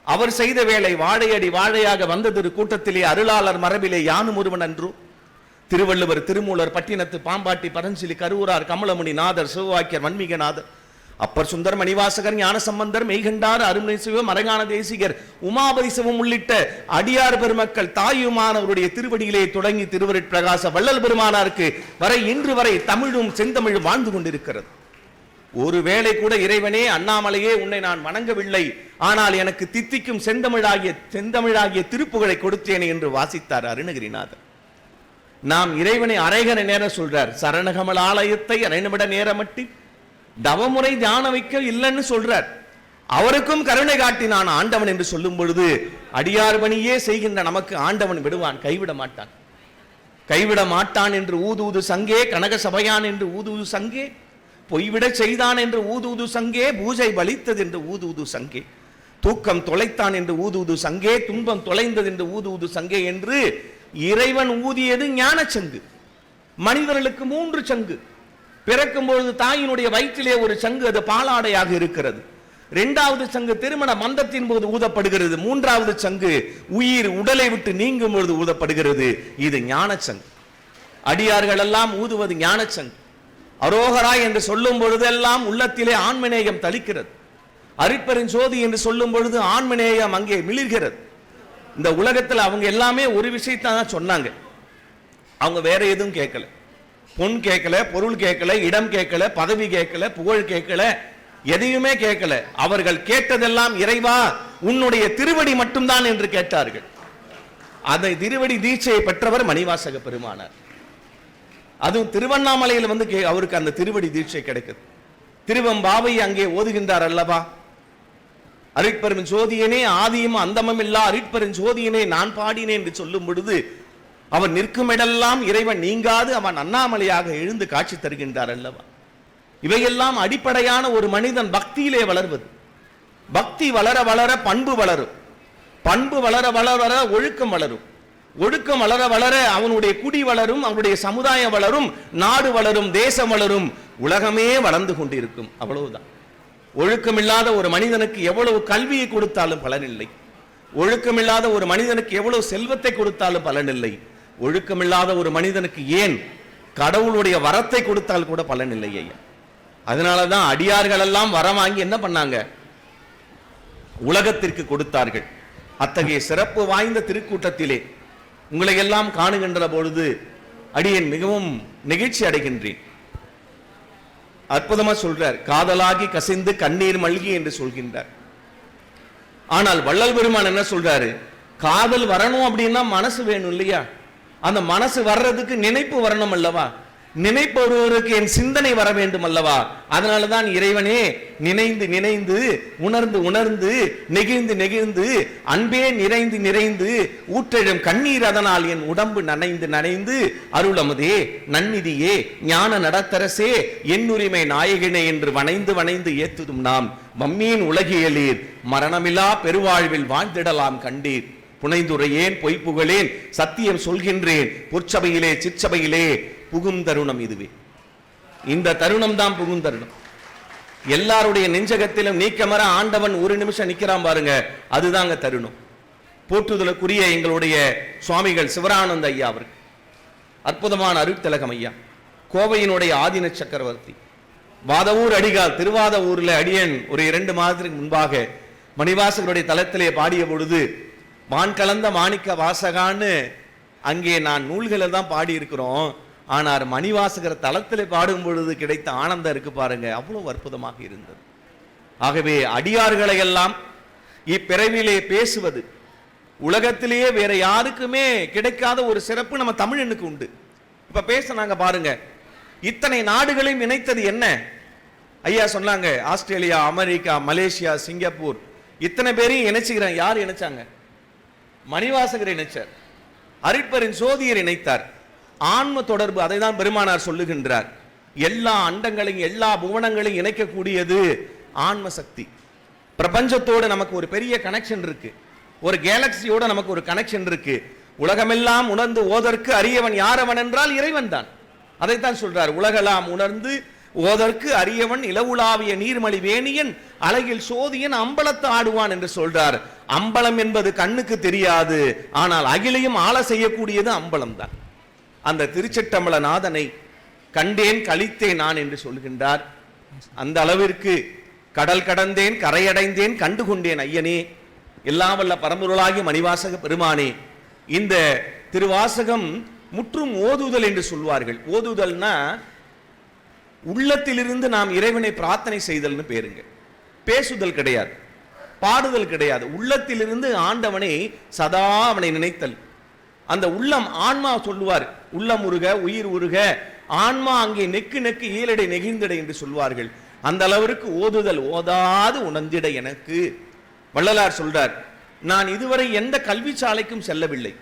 C: அவர் செய்த வேலை வாழையடி வாழையாக வந்தது கூட்டத்திலே அருளாளர் மரபிலே யானும் ஒருவன் அன்று. திருவள்ளுவர், திருமூலர், பட்டினத்து பாம்பாட்டி, பரஞ்சிலி, கருவூரார், கமலமுனி நாதர், சிவவாக்கியர், வன்மீகநாதர், அப்பர் சுந்தர், மணிவாசகர், ஞானசம்பந்தர், மெய்கண்டார், அருணை சிவம், மரகான தேசிகர், உமாபதி சிவம் உள்ளிட்ட அடியார் பெருமக்கள் தாயுமானவருடைய திருவடியிலே தொடங்கி திருவருட் பிரகாச வள்ளல் பெருமானாருக்கு வரை இன்று வரை தமிழும் செந்தமிழும் வாழ்ந்து கொண்டிருக்கிறது. ஒருவேளை கூட இறைவனே, அண்ணாமலையே, உன்னை நான் வணங்கவில்லை, ஆனால் எனக்கு தித்திக்கும் செந்தமிழாகிய திருப்புகழை கொடுத்தேனே என்று வாசித்தார் அருணகிரிநாதர். நாம் இறைவனை அரைகன நேரம் சொல்றார், சரணகமல் ஆலயத்தை அரைநிமிட நேரமட்டி தவமுறை தியான வைக்க இல்லைன்னு சொல்றார். அவருக்கும் கருணை காட்டினான் ஆண்டவன் என்று சொல்லும் பொழுது, அடியார் பணியே செய்கின்ற நமக்கு ஆண்டவன் விடுவான், கைவிட மாட்டான். கைவிட மாட்டான் என்று ஊது சங்கே, கனக சபையான் என்று ஊது சங்கே, பொய்விட செய்தான் என்று ஊது சங்கே, பூஜை பலித்தது என்று ஊது சங்கே, தூக்கம் தொலைத்தான் என்று ஊது சங்கே, துன்பம் தொலைந்தது என்று ஊது சங்கே என்று இறைவன் ஊதியது ஞான சங்கு. மனிதர்களுக்கு 3 சங்கு. பிறக்கும் பொழுது தாயினுடைய வயிற்றிலே ஒரு சங்கு, அது பாலாடையாக இருக்கிறது. இரண்டாவது சங்கு திருமண மந்தத்தின் போது ஊதப்படுகிறது. மூன்றாவது சங்கு உயிர் உடலை விட்டு நீங்கும் பொழுது ஊதப்படுகிறது. இது ஞான சங்கு. அடியார்கள் எல்லாம் ஊதுவது ஞான சங்கு. அரோகரா என்று சொல்லும் பொழுதெல்லாம் உள்ளத்திலே ஆன்மநேயம் தளிக்கிறது. அருட்பெரும் ஜோதி என்று சொல்லும் பொழுது ஆன்மநேயம் அங்கே மிளிர்கிறது. இந்த உலகத்தில் அவங்க எல்லாமே ஒரு விஷயத்தை தான் சொன்னாங்க. அவங்க வேற எதுவும் கேட்கல. பொன் கேட்கல, பொருள் கேட்கல, இடம் கேட்கல, பதவி கேட்கல, புகழ் கேட்கல, எதையுமே கேட்கல. அவர்கள் கேட்டதெல்லாம் இறைவா உன்னுடைய திருவடி மட்டும்தான் என்று கேட்டார்கள். அதை திருவடி தீட்சையை பெற்றவர் மணிவாசக பெருமானார். அதுவும் திருவண்ணாமலையில் வந்து அவருக்கு அந்த திருவடி தீட்சை கிடைக்குது. திருவம்பாவை அங்கே ஓதுகின்றார் அல்லவா? அருட்பெரும் ஜோதியனே ஆதியும் அந்தமும் இல்லா அருட்பெரும் ஜோதியனே நான் பாடினேன் என்று சொல்லும் பொழுது அவன் நிற்குமிடெல்லாம் இறைவன் நீங்காது அவன் அண்ணாமலையாக எழுந்து காட்சி தருகின்றார் அல்லவா? இவையெல்லாம் அடிப்படையான ஒரு மனிதன் பக்தியிலே வளர்வது. பக்தி வளர வளர பண்பு வளரும். பண்பு வளர வளர ஒழுக்கம் வளரும். ஒழுக்கம் வளர வளர அவனுடைய குடி வளரும், அவனுடைய சமுதாயம் வளரும், நாடு வளரும், தேசம் வளரும், உலகமே வளர்ந்து கொண்டிருக்கும். அவ்வளவுதான். ஒழுக்கமில்லாத ஒரு மனிதனுக்கு எவ்வளவு கல்வியை கொடுத்தாலும் பலனில்லை. ஒழுக்கமில்லாத ஒரு மனிதனுக்கு எவ்வளவு செல்வத்தை கொடுத்தாலும் பலனில்லை. ஒழுக்கமில்லாத ஒரு மனிதனுக்கு ஏன் கடவுளுடைய வரத்தை கொடுத்தால் கூட பலனில்லை ஐயா. அதனாலதான் அடியார்கள் எல்லாம் வரம் வாங்கி என்ன பண்ணாங்க? உலகத்திற்கு கொடுத்தார்கள். அத்தகைய சிறப்பு வாய்ந்த திருக்கூட்டத்திலே உங்களை எல்லாம் காணுகின்ற பொழுது அடியேன் மிகவும் நெகிழ்ச்சி அடைகின்றேன். அற்புதமா சொல்றார், காதலாகி கசிந்து கண்ணீர் மல்கி என்று சொல்கின்றார். ஆனால் வள்ளல் பெருமான் என்ன சொல்றாரு? காதல் வரணும் அப்படின்னா மனசு வேணும் இல்லையா? அந்த மனசு வர்றதுக்கு நினைப்பு வரணும் அல்லவா? நினைப்பு ஒருவருக்கு என் சிந்தனை வர வேண்டும் அல்லவா? அதனாலதான் இறைவனே நினைந்து நினைந்து உணர்ந்து உணர்ந்து நெகிழ்ந்து நெகிழ்ந்து அன்பே நிறைந்து நிறைந்து ஊற்றெழும் கண்ணீர் அதனால் என் உடம்பு நனைந்து நனைந்து அருளமுதே நன்னிதியே ஞான நடத்தரசே என்னுரிமை நாயகனே என்று வணைந்து வணைந்து ஏத்துதும் நாம் மம்மீன் உலகியலீர் மரணமில்லா பெருவாழ்வில் வாழ்ந்திடலாம் கண்டீர் புனைந்துரையேன் பொய்ப்புகளேன் சத்தியம் சொல்கின்றேன் பொற்சபையிலே சிற்சபையிலே புகும் தருணம் இதுவே. இந்த தருணம் தான் புகும் தருணம். எல்லாருடைய நெஞ்சகத்திலும் நீக்கமர ஆண்டவன் ஒரு நிமிஷம் நிக்கிறான் பாருங்க, அதுதாங்க தருணம். போற்றுதலுக்குரிய எங்களுடைய சுவாமிகள் சிவரானந்த ஐயா அவர்கள் அற்புதமான அருட்திலகம் ஐயா, கோவையினுடைய ஆதீன சக்கரவர்த்தி, வாதவூர் அடிகால் திருவாதவூர்ல அடியன் ஒரு 2 மாதத்துக்கு முன்பாக மணிவாசகருடைய தலத்திலே பாடிய பொழுது வான் கலந்த மாணிக்க வாசகான்னு அங்கே நான் நூல்களை தான் பாடி இருக்கிறோம். ஆனால் மணிவாசகர் தலத்திலே பாடும் பொழுது கிடைத்த ஆனந்தம் இருக்கு பாருங்க, அவ்வளவு அற்புதமாக இருந்தது. ஆகவே அடியார்களை எல்லாம் இப்பிறவிலே பேசுவது உலகத்திலேயே வேற யாருக்குமே கிடைக்காத ஒரு சிறப்பு நம்ம தமிழனுக்கு உண்டு. இப்ப பேசினாங்க பாருங்க, இத்தனை நாடுகளையும் இணைத்தது என்ன? ஐயா சொன்னாங்க, ஆஸ்திரேலியா, அமெரிக்கா, மலேசியா, சிங்கப்பூர் இத்தனை பேரையும் இணைச்சுக்கிறேன். யார் இணைச்சாங்க? மணிவாசகர் இணைச்சார். அருட்பெரும் ஜோதியர் இணைத்தார். ஆன்ம தொடர்பு, அதை தான் பெருமானார் சொல்லுகின்றார். எல்லா அண்டங்களையும் எல்லா புவனங்களையும் இணைக்கக்கூடியது ஆன்ம சக்தி. பிரபஞ்சத்தோடு நமக்கு ஒரு பெரிய கனெக்ஷன் இருக்கு. ஒரு கேலக்சியோட நமக்கு ஒரு கனெக்ஷன் இருக்கு. உலகமெல்லாம் உணர்ந்து ஓதற்கு அரியவன் யாரவன் என்றால் இறைவன் தான். அதைத்தான் சொல்றார், உலகெல்லாம் உணர்ந்து ஓதற்கு அரியவன் இளவுலாவிய நீர்மலி வேணியன் அழகில் சோதியன் அம்பலத்து ஆடுவான் என்று சொல்றார். அம்பலம் என்பது கண்ணுக்கு தெரியாது, ஆனால் அகிலையும் ஆள செய்யக்கூடியது அம்பலம் தான். அந்த திருச்சிற்றம்பல நாதனை கண்டேன் கழித்தேன் நான் என்று சொல்கின்றார். அந்த அளவிற்கு கடல் கடந்தேன் கரையடைந்தேன் கண்டு கொண்டேன் ஐயனே, எல்லாம் வல்ல பரம்பொருளாகிய மணிவாசக பெருமானே. இந்த திருவாசகம் முற்றும் ஓதுதல் என்று சொல்வார்கள். ஓதுதல்னா உள்ளத்திலிருந்து நாம் இறைவனை பிரார்த்தனை செய்தல்னு பேருங்க. பேசுதல் கிடையாது, பாடுதல் கிடையாது. உள்ளத்திலிருந்து ஆண்டவனை சதா அவனை நினைத்தல். அந்த உள்ளம் ஆன்மா சொல்லுவார், உள்ளம் உருக உயிர் உருக ஆன்மா அங்கே நெக்கு நெக்கு ஈலடை நெகிழ்ந்திடை என்று சொல்வார்கள். அந்த அளவிற்கு ஓதுதல் ஓதாது உணர்ந்திட எனக்கு. வள்ளலார் சொல்றார், நான் இதுவரை எந்த கல்வி சாலைக்கும் செல்லவில்லை,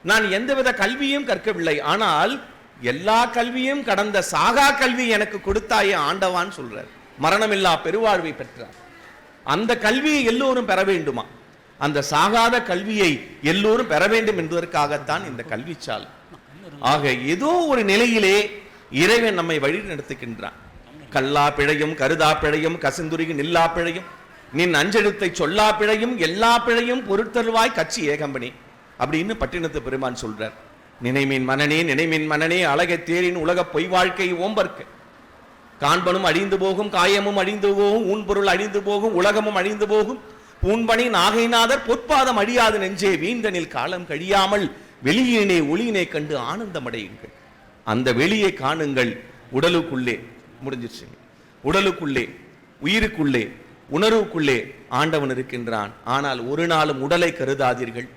C: நான் எந்தவித கல்வியும் கற்கவில்லை, ஆனால் எல்லா கல்வியும் கடந்த சாகா கல்வி எனக்கு கொடுத்தாயே ஆண்டவான் சொல்றார். மரணமில்லா பெருவாழ்வை பெற்றார். அந்த கல்வியை எல்லோரும் பெற வேண்டுமா? அந்த சாகாத கல்வியை எல்லோரும் பெற வேண்டும் என்பதற்காகத்தான் இந்த கல்விச்சாலை. ஆக ஏதோ ஒரு நிலையிலே இறைவன் நம்மை வழி நடத்துகின்றான். கல்லா பிழையும் கருதா பிழையும் கசிந்துருகி நில்லா பிழையும் நின் அஞ்செழுத்தை சொல்லா பிழையும் எல்லா பிழையும் பொருட்தருவாய் கட்சி ஏகம்பனி அப்படின்னு பட்டினத்து பெருமான் சொல்றார். நினைமின் மனனே அழகை தேரின் உலக பொய் வாழ்க்கை ஓம்பர்க்க காண்பனும் அழிந்து போகும், காயமும் அழிந்து போகும், ஊன்பொருள் அழிந்து போகும், உலகமும் அழிந்து போகும், பூண்பணி நாகைநாதர் பொற்பாதம் அழியாது நெஞ்சே வீந்தனில் காலம் கழியாமல் வெளியினை ஒளியினை கண்டு ஆனந்தமடையுங்கள். அந்த வெளியை காணுங்கள். உடலுக்குள்ளே முடிஞ்சிருச்சு. உடலுக்குள்ளே, உயிருக்குள்ளே, உணர்வுக்குள்ளே ஆண்டவன் இருக்கின்றான். ஆனால் ஒரு நாளும் உடலை கருதாதீர்கள்,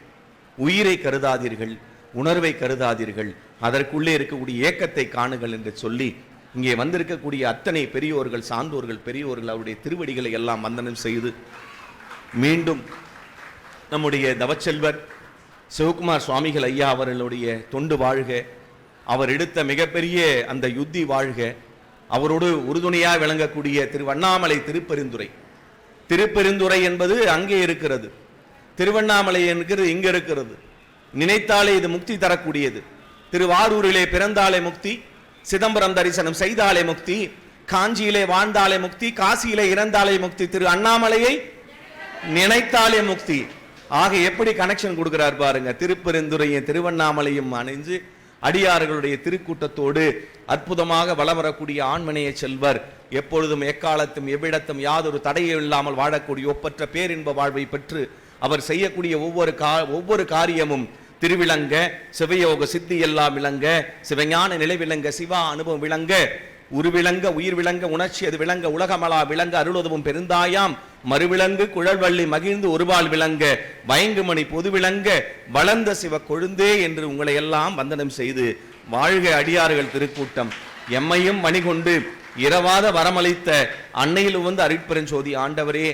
C: உயிரை கருதாதீர்கள், உணர்வை கருதாதீர்கள். அதற்குள்ளே இருக்கக்கூடிய ஏக்கத்தை காணுங்கள் என்று சொல்லி இங்கே வந்திருக்கக்கூடிய அத்தனை பெரியோர்கள், சான்றோர்கள், பெரியோர்கள் அவருடைய திருவடிகளை எல்லாம் வந்தனம் செய்து மீண்டும் நம்முடைய தவச்செல்வர் சிவகுமார் சுவாமிகள் ஐயா அவர்களுடைய தொண்டு வாழ்க, அவர் எடுத்த மிகப்பெரிய அந்த யுத்தி வாழ்க, அவரோடு உறுதுணையாக விளங்கக்கூடிய திருவண்ணாமலை திருப்பெருந்துறை. திருப்பெருந்துறை என்பது அங்கே இருக்கிறது, திருவண்ணாமலை என்கிறது இங்கே இருக்கிறது. நினைத்தாலே இது முக்தி தரக்கூடியது. திருவாரூரிலே பிறந்தாலே முக்தி, சிதம்பரம் தரிசனம் செய்தாலே முக்தி, காஞ்சியிலே வாழ்ந்தாலே முக்தி, காசியிலே இறந்தாலே முக்தி, திரு அண்ணாமலையை நினைத்தாலே முக்தி. ஆக எப்படி கனெக்ஷன் கொடுக்கிறார் பாருங்க. திருப்பெருந்துறையும் திருவண்ணாமலையும் அணைஞ்சு அடியார்களுடைய திருக்கூட்டத்தோடு அற்புதமாக வலம் வரக்கூடிய ஆண்மனைய செல்வர் எப்பொழுதும் எக்காலத்தும் எவ்விடத்தும் யாதொரு தடையும் இல்லாமல் வாழக்கூடிய ஒப்பற்ற பேரின்ப வாழ்வை பெற்று அவர் செய்யக்கூடிய ஒவ்வொரு காரியமும் திருவிளங்க, சிவயோக சித்தி எல்லாம் விளங்க, சிவஞான நிலை விளங்க, சிவா அனுபவம் விளங்க, உருவிளங்க, உயிர் விளங்க, உணர்ச்சி அது விளங்க, உலகமலா விளங்க, அருளுதவும் பெருந்தாயாம் மறுவிலங்கு குழல்வள்ளி மகிழ்ந்து ஒருபால் விளங்க, வயங்குமணி பொது விளங்க, வளர்ந்த சிவ கொழுந்தே என்று உங்களை எல்லாம் வந்தனம் செய்து வாழ்க அடியார்கள் திருக்கூட்டம். எம்மையும் மணிகொண்டு இரவாத வரமளித்த அன்னையில் வந்து அருட்பெருஞ்சோதி ஆண்டவரே,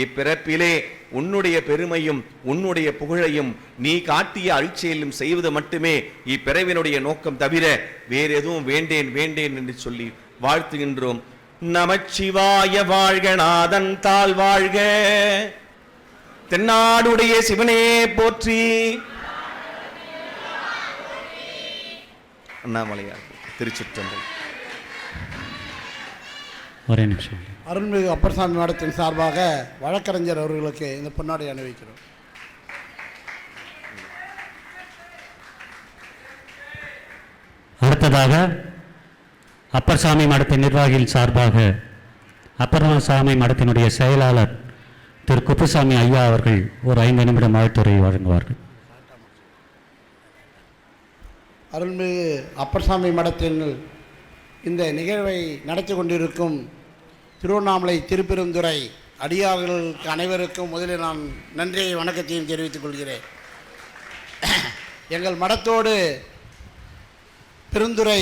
C: இப்பிறப்பிலே உன்னுடைய பெருமையும் உன்னுடைய புகழையும் நீ காட்டிய அருட்செயலும் செய்வது மட்டுமே இப்பிறவினுடைய நோக்கம் தவிர வேற எதுவும் வேண்டேன் என்று சொல்லி வாழ்த்துகின்றோம். நமச்சிவாய வாழ்க, நாதன் தாள் வாழ்க, தென்னாடுடைய சிவனே போற்றி. அண்ணாமலையார் திருச்சிற்றம்பலம்.
A: ஒரே நிமிஷம்.
D: அருள்மிகு அப்பர்சாமி மடத்தின் சார்பாக வழக்கறிஞர் அவர்களுக்கு இந்த பொன்னாடை அணிவிக்கிறோம்.
A: அடுத்ததாக அப்பர்சாமி மடத்தின் நிர்வாகிகள் சார்பாக அப்பர்சாமி மடத்தினுடைய செயலாளர் திரு குப்புசாமி ஐயா அவர்கள் ஒரு 5 நிமிடம் வாழ்த்துரை வழங்குவார்கள்.
D: அருள்மிகு அப்பர்சாமி மடத்தின் இந்த நிகழ்வை நடத்தி கொண்டிருக்கும் திருவண்ணாமலை திருப்பெருந்துறை அடியார்களுக்கு அனைவருக்கும் முதலில் நான் நன்றியை வணக்கத்தையும் தெரிவித்துக் கொள்கிறேன். எங்கள் மடத்தோடு பெருந்துறை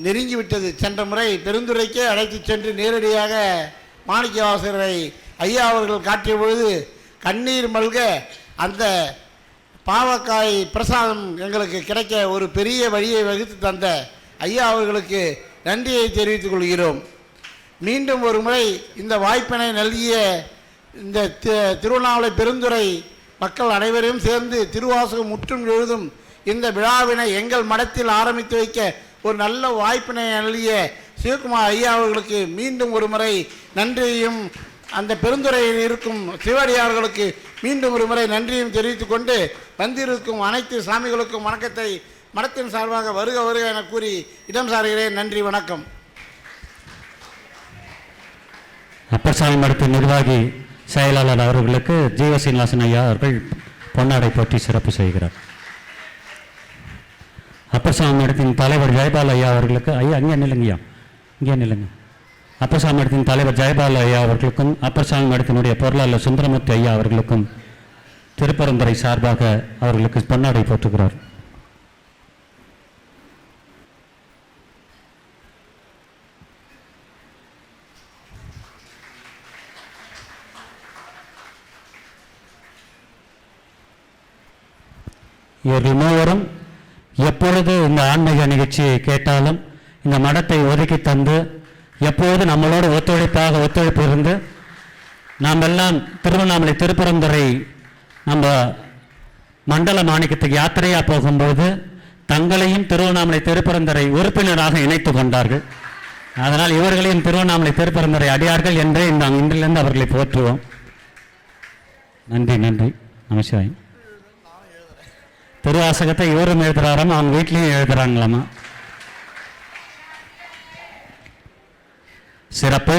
D: நெருங்கிவிட்டது. சென்ற முறை பெருந்துறைக்கே அழைத்து சென்று நேரடியாக மாணிக்கவாசகரை ஐயா அவர்கள் காட்டிய பொழுது கண்ணீர் மல்க அந்த பாவக்காய் பிரசாதம் எங்களுக்கு கிடைக்க ஒரு பெரிய வழியை வகுத்து தந்த ஐயா அவர்களுக்கு நன்றியை தெரிவித்துக் கொள்கிறோம். மீண்டும் ஒரு முறை இந்த வாய்ப்பினை நல்கிய இந்த திருவண்ணாமலை பெருந்துறை மக்கள் அனைவரையும் சேர்ந்து திருவாசகம் முற்றும் எழுதும் இந்த விழாவினை எங்கள் மடத்தில் ஆரம்பித்து வைக்க ஒரு நல்ல வாய்ப்பினை நல்கிய சிவகுமார் ஐயா அவர்களுக்கு மீண்டும் ஒரு முறை நன்றியையும் அந்த பெருந்துறையில் இருக்கும் சிவடியார்களுக்கு மீண்டும் ஒரு முறை நன்றியும் தெரிவித்துக் கொண்டு வந்திருக்கும் அனைத்து சாமிகளுக்கும் வணக்கத்தை மடத்தின் சார்பாக வருக வருக என கூறி இடம் சாருகிறேன். நன்றி, வணக்கம்.
A: அப்பர்சாமி மடத்தின் நிர்வாகி செயலாளர் அவர்களுக்கு ஜீவசீனிவாசன் ஐயா அவர்கள் பொன்னாடை போற்றி சிறப்பு செய்கிறார். அப்பர்சாமி மடத்தின் தலைவர் ஜெயபால் ஐயா அவர்களுக்கு இங்கே நில்லுங்க. அப்பர்சாமி மடத்தின் தலைவர் ஜெயபால் ஐயா அவர்களுக்கும் அப்பர்சாமி மடத்தினுடைய பொருளாளர் சுந்தரமூர்த்தி ஐயா அவர்களுக்கும் திருப்பரந்துரை சார்பாக அவர்களுக்கு பொன்னாடை போற்றுகிறார். இவர்கள் மூவரும் எப்பொழுது இந்த ஆன்மீக நிகழ்ச்சியை கேட்டாலும் இந்த மடத்தை ஒதுக்கி தந்து எப்போது நம்மளோட ஒத்துழைப்பு இருந்து நாம் எல்லாம் திருவண்ணாமலை திருப்பரந்துரை நம்ம மண்டல மாணிக்கத்துக்கு யாத்திரையாக போகும்போது தங்களையும் திருவண்ணாமலை திருப்பரந்துரை உறுப்பினராக இணைத்து கொண்டார்கள். அதனால் இவர்களையும் திருவண்ணாமலை திருப்பரந்துரை அடியார்கள் என்றே இன்றிலிருந்து அவர்களை போற்றுவோம். நன்றி நன்றி. நமசிவாயம். திருவாசகத்தை இவரும் எழுதுறாராமா, அவங்க வீட்லேயும் எழுதுறாங்களாமா. சிறப்பு.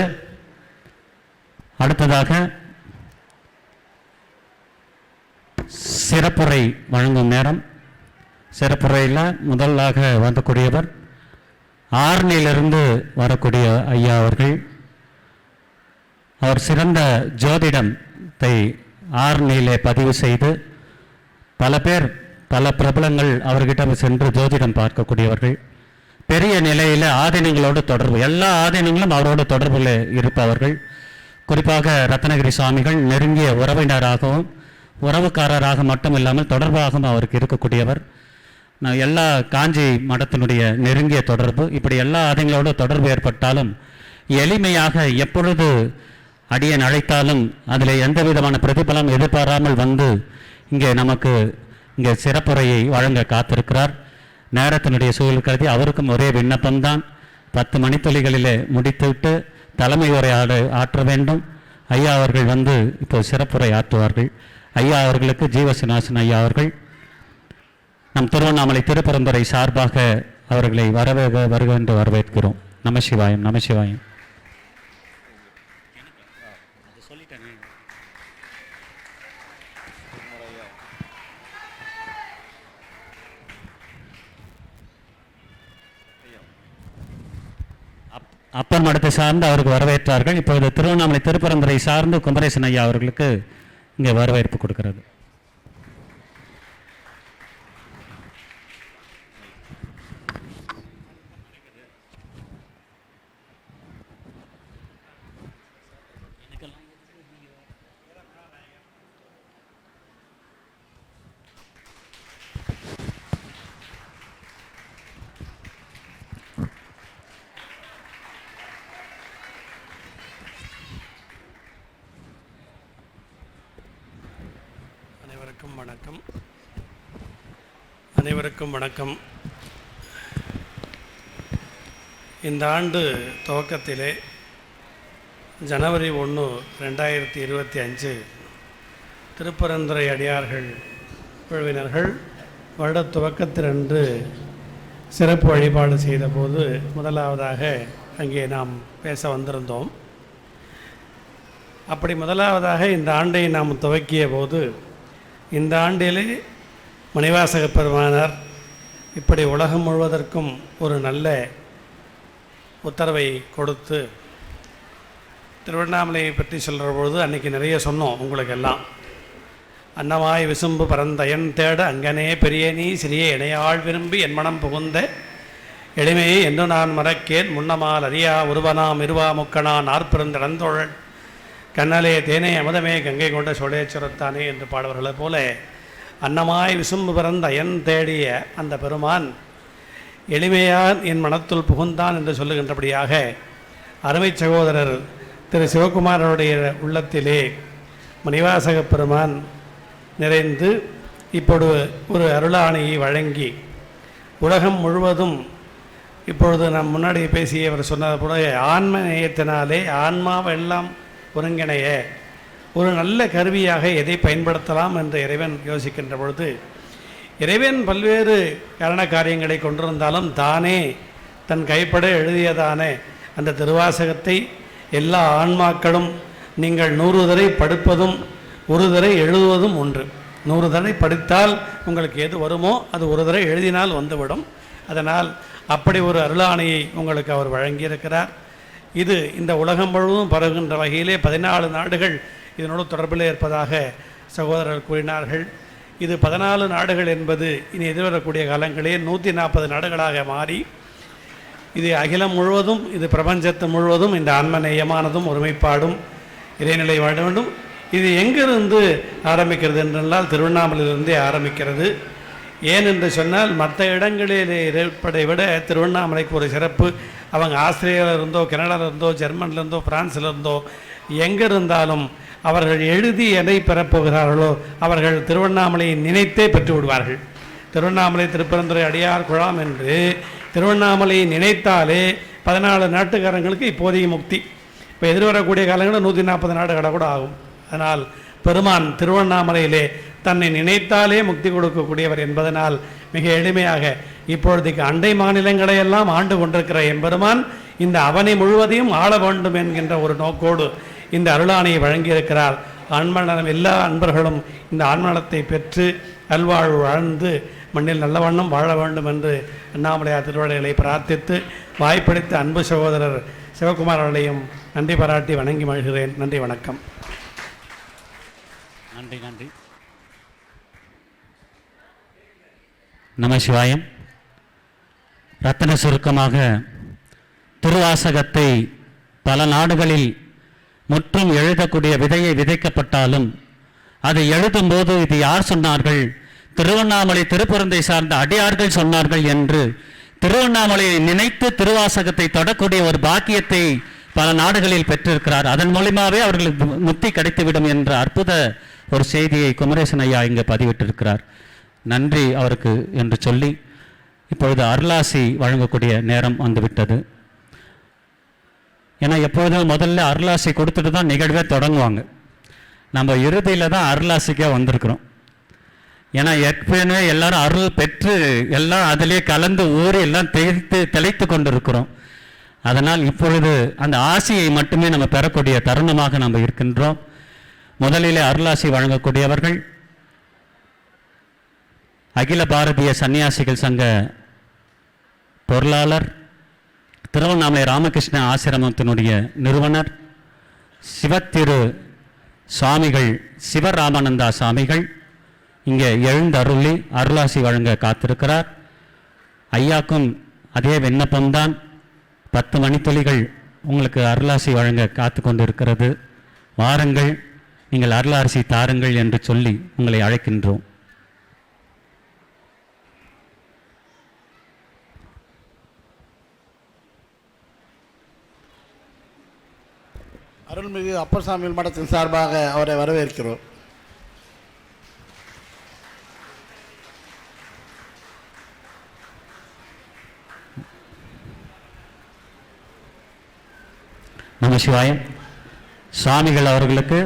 A: அடுத்ததாக சிறப்புரை வழங்கும் நேரம். சிறப்புரையில் முதலாக வரக்கூடியவர் ஆர்னிலிருந்து வரக்கூடிய ஐயா அவர்கள். அவர் சிறந்த ஜோதிடத்தை ஆர்னிலே பதிவு செய்து பல பேர், பல பிரபலங்கள் அவர்கிட்ட சென்று ஜோதிடம் பார்க்கக்கூடியவர்கள். பெரிய நிலையில் ஆதீனங்களோடு தொடர்பு, எல்லா ஆதீனங்களும் அவரோட தொடர்பில் இருப்பவர்கள். குறிப்பாக ரத்னகிரி சுவாமிகள் நெருங்கிய உறவினராகவும் உறவுக்காரராக மட்டும் இல்லாமல் தொடர்பாகவும் அவருக்கு இருக்கக்கூடியவர். எல்லா காஞ்சி மடத்தினுடைய நெருங்கிய தொடர்பு. இப்படி எல்லா ஆதீனங்களோட தொடர்பு ஏற்பட்டாலும் எளிமையாக எப்பொழுது அடியன் அழைத்தாலும் அதில் எந்த விதமான பிரதிபலம் எதிர்பாராமல் வந்து இங்கே சிறப்புரையை வழங்க காத்திருக்கிறார். நேரத்தினுடைய சூழல் கருதி அவருக்கும் ஒரே விண்ணப்பம்தான், 10 மணித்துளிகளிலே முடித்துவிட்டு தலைமை உரை ஆற்ற வேண்டும். ஐயா அவர்கள் வந்து இப்போ சிறப்புரை ஆற்றுவார்கள். ஐயா அவர்களுக்கு ஜீவசினாசன் ஐயா அவர்கள் நம் திருவண்ணாமலை திருப்பரந்துரை சார்பாக அவர்களை வருக என்று வரவேற்கிறோம். நமசிவாயம். நமசிவாயம். அப்பர் மடத்தை சார்ந்து அவருக்கு வரவேற்றார்கள். இப்பொழுது திருவண்ணாமலை திருப்பரந்துரை சார்ந்து குமரேசன் ஐயா அவர்களுக்கு இங்கே வரவேற்பு கொடுக்கிறது.
E: அனைவருக்கும் வணக்கம். இந்த ஆண்டு துவக்கத்திலே ஜனவரி 1, 2025 திருப்பரந்துரை அடியார்கள் குழுவினர்கள் வருட துவக்கத்திலன்று சிறப்பு வழிபாடு செய்தபோது முதலாவதாக அங்கே நாம் பேச வந்திருந்தோம். அப்படி முதலாவதாக இந்த ஆண்டை நாம் துவக்கிய போது, இந்த ஆண்டிலே மணிவாசக பெருமானார் இப்படி உலகம் முழுவதற்கும் ஒரு நல்ல உத்தரவை கொடுத்து திருவண்ணாமலையை பற்றி சொல்கிற பொழுது அன்றைக்கி நிறைய சொன்னோம் உங்களுக்கு எல்லாம். அன்னமாய் விசும்பு பரந்தயன் தேட அங்கனே பெரியனி சிறிய இணையாள் விரும்பி என் மனம் புகுந்த எளிமையை என்று நான் மறக்கேன் முன்னமால் அறியா உருவனாம் இருவா முக்கனான் ஆர்பிறந்தடந்தோழன் கண்ணலே தேனே அமுதமே கங்கை கொண்ட சோழேச்சுரத்தானே என்று பாடுவர்களை போல அன்னமாய் விசும்பு பிறந்த அயன் தேடிய அந்த பெருமான் எளிமையான் என் மனத்துள் புகுந்தான் என்று சொல்லுகின்றபடியாக அருமை சகோதரர் திரு சிவகுமாரனுடைய உள்ளத்திலே மணிவாசக பெருமான் நிறைந்து இப்பொழுது ஒரு அருளாணையை வழங்கி உலகம் முழுவதும் இப்பொழுது நம் முன்னாடி பேசியவர் சொன்னது போல ஆன்ம நேயத்தினாலே ஆன்மாவெல்லாம் ஒருங்கிணைய ஒரு நல்ல கருவியாக எதை பயன்படுத்தலாம் என்று இறைவன் யோசிக்கின்ற பொழுது, இறைவன் பல்வேறு காரண காரியங்களை கொண்டிருந்தாலும் தானே தன் கைப்பட எழுதியதானே அந்த திருவாசகத்தை எல்லா ஆன்மாக்களும் நீங்கள் 100 தடவை படிப்பதும் 1 தடவை எழுதுவதும் ஒன்று. 100 தடவை படித்தால் உங்களுக்கு எது வருமோ அது 1 தடவை எழுதினால் வந்துவிடும். அதனால் அப்படி ஒரு அருளாணையை உங்களுக்கு அவர் வழங்கியிருக்கிறார். இது இந்த உலகம் முழுவதும் பரவுகின்ற வகையிலே 14 நாடுகள் இதனோடு தொடர்பில் இருப்பதாக சகோதரர்கள் கூறினார்கள். இது 14 நாடுகள் என்பது இனி எதிர்வரக்கூடிய காலங்களில் 140 நாடுகளாக மாறி இது அகிலம் முழுவதும், இது பிரபஞ்சத்து முழுவதும் இந்த ஆன்மநேயமானதும் ஒருமைப்பாடும் இறைநிலை வாழ வேண்டும். இது எங்கிருந்து ஆரம்பிக்கிறது என்றால் திருவண்ணாமலையிலிருந்தே ஆரம்பிக்கிறது. ஏன் என்று சொன்னால் மற்ற இடங்களில் இருப்பதை விட திருவண்ணாமலைக்கு ஒரு சிறப்பு. அவங்க ஆஸ்திரேலியாவில் இருந்தோ, கனடாவில் இருந்தோ, ஜெர்மனிலிருந்தோ, பிரான்சில் இருந்தோ எங்கே இருந்தாலும் அவர்கள் எழுதி எதை பெறப்போகிறார்களோ அவர்கள் திருவண்ணாமலையை நினைத்தே பெற்று விடுவார்கள். திருவண்ணாமலை திருப்பரந்துரை அடியார் குழாம் என்று திருவண்ணாமலையை நினைத்தாலே 14 நாட்டுக்காரங்களுக்கு இப்போதைய முக்தி. இப்போ எதிர்வரக்கூடிய காலங்களில் 140 நாடுகளை கூட ஆகும். அதனால் பெருமான் திருவண்ணாமலையிலே தன்னை நினைத்தாலே முக்தி கொடுக்கக்கூடியவர் என்பதனால் மிக எளிமையாக இப்பொழுதைக்கு அண்டை மாநிலங்களையெல்லாம் ஆண்டு கொண்டிருக்கிற எம்பெருமான் இந்த அவனை முழுவதையும் ஆள வேண்டும் என்கின்ற ஒரு நோக்கோடு இந்த அருளாணையை வழங்கியிருக்கிறார். ஆன்மநலம் எல்லா அன்பர்களும் இந்த ஆன்மநலத்தை பெற்று நல்வாழ்வு வாழ்ந்து மண்ணில் நல்ல வண்ணம் வாழ வேண்டும் என்று அண்ணாமலையார் திருவள்ளுவரை பிரார்த்தித்து வாய்ப்பளித்த அன்பு சகோதரர் சிவகுமார் அவர்களையும் நன்றி பாராட்டி வணங்கி மகிழ்கிறேன். நன்றி, வணக்கம்.
A: நன்றி நன்றி. நமசிவாயம். ரத்தன சுருக்கமாக திருவாசகத்தை பல நாடுகளில் முற்றும் எழுதக்கூடிய விதையை விதைக்கப்பட்டாலும் அதை எழுதும்போது இது யார் சொன்னார்கள், திருவண்ணாமலை திருப்பரந்தை சார்ந்த அடியார்கள் சொன்னார்கள் என்று திருவண்ணாமலையை நினைத்து திருவாசகத்தை தொடக்கூடிய ஒரு பாக்கியத்தை பல நாடுகளில் பெற்றிருக்கிறார். அதன் மூலமாகவே அவர்களுக்கு முக்தி கிடைத்துவிடும் என்ற அற்புத ஒரு செய்தியை குமரேசன் ஐயா இங்கே பதிவிட்டிருக்கிறார். நன்றி அவருக்கு என்று சொல்லி இப்பொழுது அருளாசி வழங்கக்கூடிய நேரம் வந்துவிட்டது. ஏன்னா எப்பொழுதும் முதல்ல அருளாசி கொடுத்துட்டு தான் நிகழ்வே தொடங்குவாங்க. நம்ம இறுதியில் தான் அருளாசிக்கே வந்திருக்கிறோம். ஏன்னா ஏற்கனவே எல்லாரும் அருள் பெற்று எல்லாம் அதிலே கலந்து ஊறி எல்லாம் தெளித்து கொண்டிருக்கிறோம். அதனால் இப்பொழுது அந்த ஆசியை மட்டுமே நம்ம பெறக்கூடிய தருணமாக நம்ம இருக்கின்றோம். முதலிலே அருளாசி வழங்கக்கூடியவர்கள் அகில பாரதிய சன்னியாசிகள் சங்க பொருளாளர், திருவண்ணாமலை ராமகிருஷ்ண ஆசிரமத்தினுடைய நிறுவனர் சிவத்திரு சுவாமிகள் சிவராமானந்தா சுவாமிகள் இங்கே எழுந்தருளி அருளாசி வழங்க காத்திருக்கிறார். ஐயாக்கும் அதே விண்ணப்பம்தான். 10 மணித்துளிகள் உங்களுக்கு அருளாசி வழங்க காத்து கொண்டிருக்கிறது. வாருங்கள், நீங்கள் அருளாசி தாருங்கள் என்று சொல்லி உங்களை அழைக்கின்றோம்.
D: அருள்மிகு அப்பர் சாமிகள் மடத்தின் சார்பாக அவரை வரவேற்கிறோம்.
A: நமசிவாயம். சுவாமிகள் அவர்களுக்கு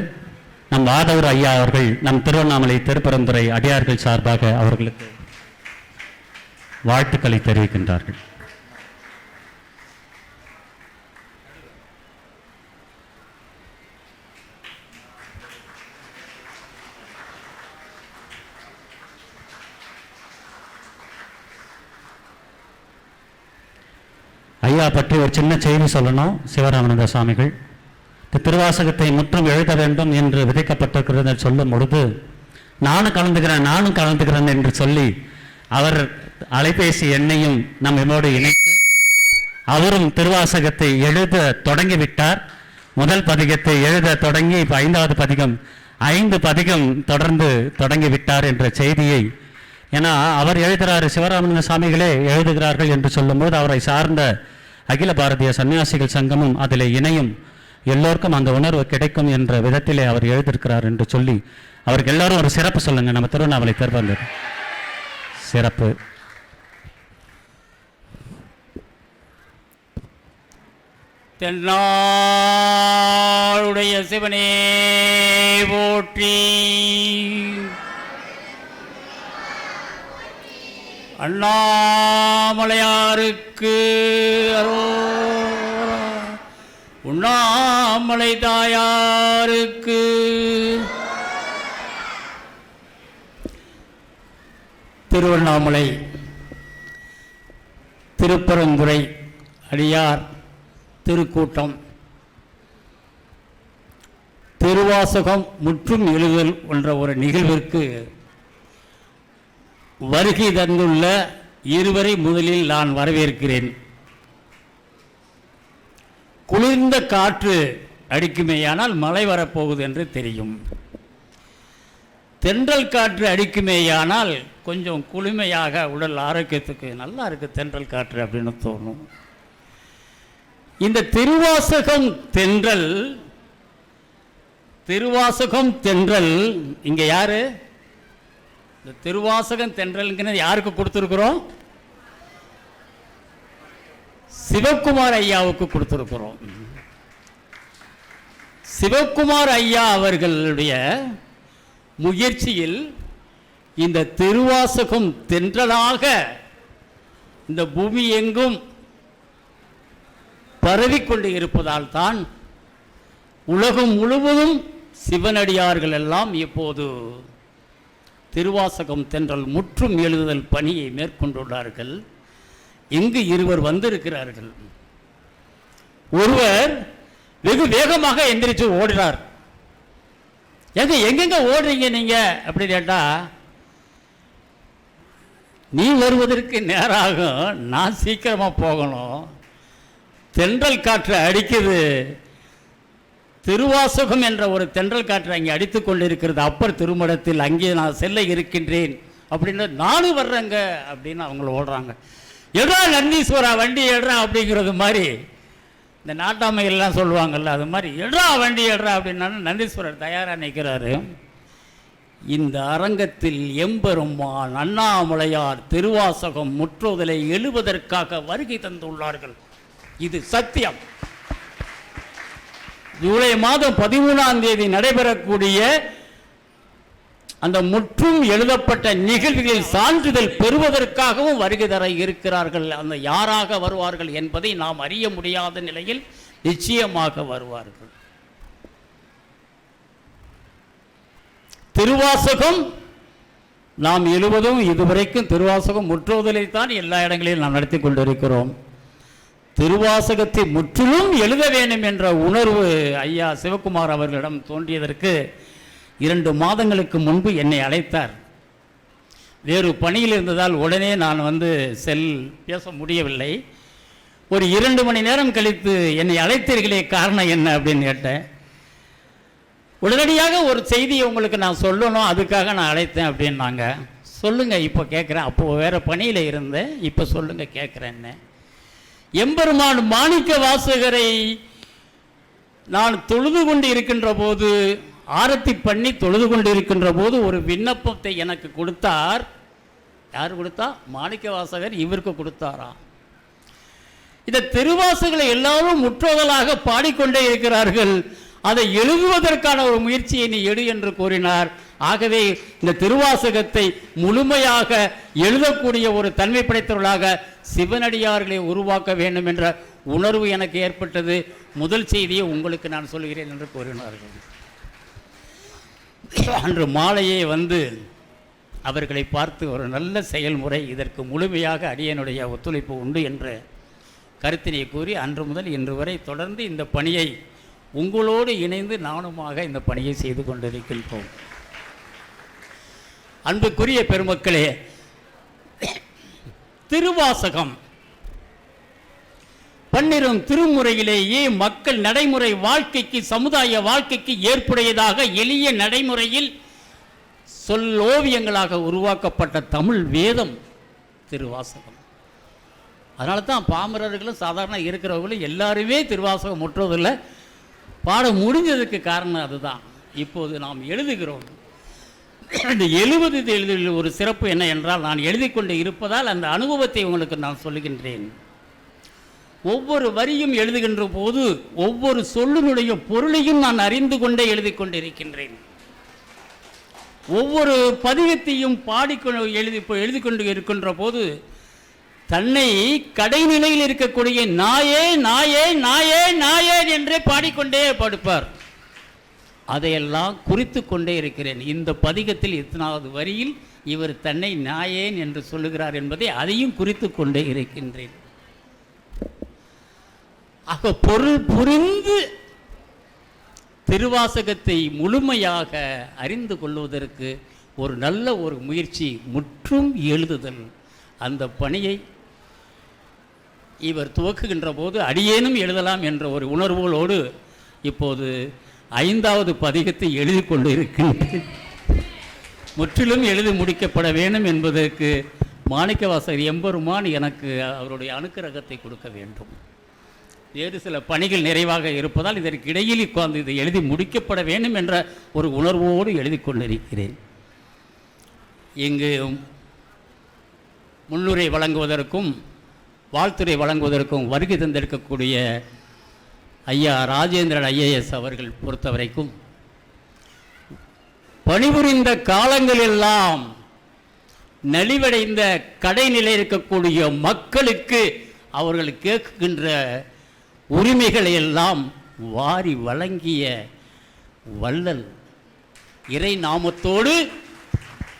A: நம் வாதவூர் ஐயா அவர்கள் நம் திருவண்ணாமலை திருப்பரந்துரை அடியார்கள் சார்பாக அவர்களுக்கு வாழ்த்துக்களை தெரிவிக்கின்றார்கள். ஐயா பற்றி ஒரு சின்ன செய்தி சொல்லணும். சிவராமானந்த சுவாமிகள் திருவாசகத்தை முற்றும் எழுத வேண்டும் என்று விதைக்கப்பட்டிருக்கிறது சொல்லும் பொழுது நானும் கலந்துக்கிறேன் என்று சொல்லி அவர் அலைபேசி எண்ணையும் நம்மோடு இணைத்து அவரும் திருவாசகத்தை எழுத தொடங்கிவிட்டார். முதல் பதிகத்தை எழுத தொடங்கி இப்போ 5வது பதிகம் 5 பதிகம் தொடர்ந்து தொடங்கிவிட்டார் என்ற செய்தியை, ஏன்னா அவர் எழுதுகிறார், சிவராமானந்த சுவாமிகளே எழுதுகிறார்கள் என்று சொல்லும்போது அவரை சார்ந்த அகில பாரதிய சன்னியாசிகள் சங்கமும் அதில் இணையும், எல்லோருக்கும் அந்த உணர்வு கிடைக்கும் என்ற விதத்திலே அவர் எழுதியிருக்கிறார் என்று சொல்லி அவருக்கு எல்லாரும் ஒரு சிறப்பு சொல்லுங்க. நம்ம திருவண்ணாமலை திருப்பந்தர் சிறப்பு.
F: தென்னாளுடைய சிவனே போற்றி, அண்ணாமலையாருக்கு அரோரா, உண்ணாமலை தாயாருக்கு திருவண்ணாமலை திருப்பரந்துரை அடியார் திருக்கூட்டம் திருவாசகம் முற்றும் எழுதல் என்ற ஒரு நிகழ்விற்கு வருகை தந்துள்ள இருவரை முதலில் நான் வரவேற்கிறேன். குளிர்ந்த காற்று அடிக்குமேயானால் மழை வரப்போகுது என்று தெரியும். தென்றல் காற்று அடிக்குமேயானால் கொஞ்சம் குளுமையாக உடல் ஆரோக்கியத்துக்கு நல்லா இருக்குது தென்றல் காற்று அப்படின்னு தோணும். இந்த திருவாசகம் தென்றல் இங்கே யாரு? இந்த திருவாசகம் தென்றல்ங்கிறது யாருக்கு கொடுத்துருக்குறோம்? சிவகுமார் ஐயாவுக்கு கொடுத்துருக்குறோம். சிவகுமார் ஐயா அவர்களுடைய முயற்சியில் இந்த திருவாசகம் தென்றலாக இந்த பூமி எங்கும் பரவிக்கொண்டு இருப்பதால் தான் உலகம் முழுவதும் சிவனடியார்கள் எல்லாம் இப்போது திருவாசகம் தென்றல் முற்றும் எழுதுதல் பணியை மேற்கொண்டுள்ளார்கள். இங்கு இருவர் வந்திருக்கிறார்கள். ஒருவர் வெகு வேகமாக எந்திரிச்சு ஓடுறார். எங்கெங்க ஓடுறீங்க நீங்க அப்படி கேட்டா, நீ வருவதற்கு நேராகும், நான் சீக்கிரமா போகணும், தென்றல் காற்று அடிக்குது, திருவாசகம் என்ற ஒரு தென்றல் காற்று அங்கே அடித்து கொண்டிருக்கிறது அப்பர் திருமடத்தில், அங்கே நான் செல்ல இருக்கின்றேன் அப்படின்னு நானும் வர்றேங்க அப்படின்னு அவங்க ஓடுறாங்க. எடா நந்தீஸ்வரா வண்டி எடுறா அப்படிங்கிறது மாதிரி இந்த நாட்டாமையெல்லாம் சொல்லுவாங்கல்ல, அது மாதிரி எட்ரா வண்டி எட்ரா அப்படின்னாலும் நந்தீஸ்வரர் தயாராக நிற்கிறாரு. இந்த அரங்கத்தில் எம்பெருமான் அண்ணாமலையார் திருவாசகம் முற்றுதலை எழுவதற்காக வருகை தந்துள்ளார்கள். இது சத்தியம். ஜூலை மாதம் 13ஆம் தேதி நடைபெறக்கூடிய அந்த முற்றும் எழுதப்பட்ட நிகழ்வுகளில் சான்றிதழ் பெறுவதற்காகவும் வருகை தர இருக்கிறார்கள். அந்த யாராக வருவார்கள் என்பதை நாம் அறிய முடியாத நிலையில் நிச்சயமாக வருவார்கள். திருவாசகம் நாம் எழுவதும் இதுவரைக்கும் திருவாசகம் முற்றுவதலைத்தான் எல்லா இடங்களிலும் நாம் நடத்தி கொண்டிருக்கிறோம். திருவாசகத்தை முற்றிலும் எழுத வேண்டும் என்ற உணர்வு ஐயா சிவகுமார் அவர்களிடம் தோன்றியதற்கு 2 மாதங்களுக்கு முன்பு என்னை அழைத்தார். வேறு பணியில் இருந்ததால் உடனே நான் பேச முடியவில்லை. ஒரு 2 மணி நேரம் கழித்து என்னை அழைத்தீர்களே, காரணம் என்ன அப்படின்னு கேட்டேன். உடனடியாக ஒரு செய்தியை உங்களுக்கு நான் சொல்லணும், அதுக்காக நான் அழைத்தேன் அப்படின்னாங்க. சொல்லுங்கள், இப்போ கேட்குறேன். அப்போது வேறு பணியில் இருந்தேன், இப்போ சொல்லுங்கள் கேட்குறேன்னு. எம்பெருமான் மாணிக்க வாசகரை நான் தொழுது கொண்டு இருக்கின்ற போது, ஆரத்தி பண்ணி தொழுது கொண்டு இருக்கின்ற போது ஒரு விண்ணப்பத்தை எனக்கு கொடுத்தார். யார் கொடுத்தா? மாணிக்க வாசகர் இவருக்கு கொடுத்தாராம். இந்த திருவாசகங்களை எல்லாரும் முற்றுதலாக பாடிக்கொண்டே இருக்கிறார்கள், அதை எழுதுவதற்கான ஒரு முயற்சியை நீ எடு என்று கூறினார். ஆகவே இந்த திருவாசகத்தை முழுமையாக எழுதக்கூடிய ஒரு தன்மை படைத்தவர்களாக சிவனடியார்களை உருவாக்க வேண்டும் என்ற உணர்வு எனக்கு ஏற்பட்டது. முதல் செய்தியை உங்களுக்கு நான் சொல்கிறேன் என்று கூறினார்கள். அன்று மாலையே அவர்களை பார்த்து ஒரு நல்ல செயல்முறை, இதற்கு முழுமையாக அடியனுடைய ஒத்துழைப்பு உண்டு என்ற கருத்தினை கூறி அன்று முதல் இன்று வரை தொடர்ந்து இந்த பணியை உங்களோடு இணைந்து நானுமாக இந்த பணியை செய்து கொண்டிருக்கின்றோம். அன்புக்குரிய பெருமக்களே, திருவாசகம் 12 திருமுறையிலேயே மக்கள் நடைமுறை வாழ்க்கைக்கு, சமுதாய வாழ்க்கைக்கு ஏற்புடையதாக எளிய நடைமுறையில் சொல்லோவியங்களாக உருவாக்கப்பட்ட தமிழ் வேதம் திருவாசகம். அதனால தான் பாமரர்களும் சாதாரண இருக்கிறவர்களும் எல்லாருமே திருவாசகம் முற்றுவதில்லை. பாடம் முடிஞ்சதுக்கு காரணம் அதுதான். இப்போது நாம் எழுதுகிறோம். இந்த எழுதுவதில் ஒரு சிறப்பு என்ன என்றால், நான் எழுதி கொண்டு இருப்பதால் அந்த அனுபவத்தை உங்களுக்கு நான் சொல்லுகின்றேன். ஒவ்வொரு வரியும் எழுதுகின்ற போது ஒவ்வொரு சொல்லினுடைய பொருளையும் நான் அறிந்து கொண்டே எழுதி கொண்டிருக்கின்றேன். ஒவ்வொரு பதிகத்தையும் எழுதி கொண்டு இருக்கின்ற போது தன்னை கடைநிலையில் இருக்கக்கூடிய நாயே நாயே நாயே நாயே என்றே பாடிக்கொண்டே படுப்பார். அதையெல்லாம் குறித்து கொண்டே இருக்கிறேன். இந்த பதிகத்தில் எத்தனாவது வரியில் இவர் தன்னை நாயேன் என்று சொல்லுகிறார் என்பதை அதையும் குறித்து கொண்டே இருக்கின்றேன். ஆக பொருள் புரிந்து திருவாசகத்தை முழுமையாக அறிந்து கொள்வதற்கு ஒரு நல்ல ஒரு முயற்சி முற்றும் எழுதுதல். அந்த பணியை இவர் துவக்குகின்ற போது அடியேனும் எழுதலாம் என்ற ஒரு உணர்வுகளோடு இப்போது 5வது பதிகத்தை எழுதி கொண்டு இருக்கின்றேன். முற்றிலும் எழுதி முடிக்கப்பட வேண்டும் என்பதற்கு மாணிக்கவாசகர் எம்பெருமான் எனக்கு அவருடைய அனுக்கிரகத்தை கொடுக்க வேண்டும். வேறு சில பணிகள் நிறைவாக இருப்பதால் இதற்கு இடையில் உட்கார்ந்து இதை எழுதி முடிக்கப்பட வேண்டும் என்ற ஒரு உணர்வோடு எழுதி கொண்டிருக்கிறேன். இங்கு முன்னுரை வழங்குவதற்கும் வாழ்த்துரை வழங்குவதற்கும் வருகை தந்திருக்கக்கூடிய ஐயா ராஜேந்திரன் IAS அவர்கள் பொறுத்தவரைக்கும் பணிபுரிந்த காலங்களெல்லாம் நலிவடைந்த கடைநிலை இருக்கக்கூடிய மக்களுக்கு அவர்கள் கேட்கின்ற உரிமைகளை எல்லாம் வாரி வழங்கிய வள்ளல் இறை நாமத்தோடு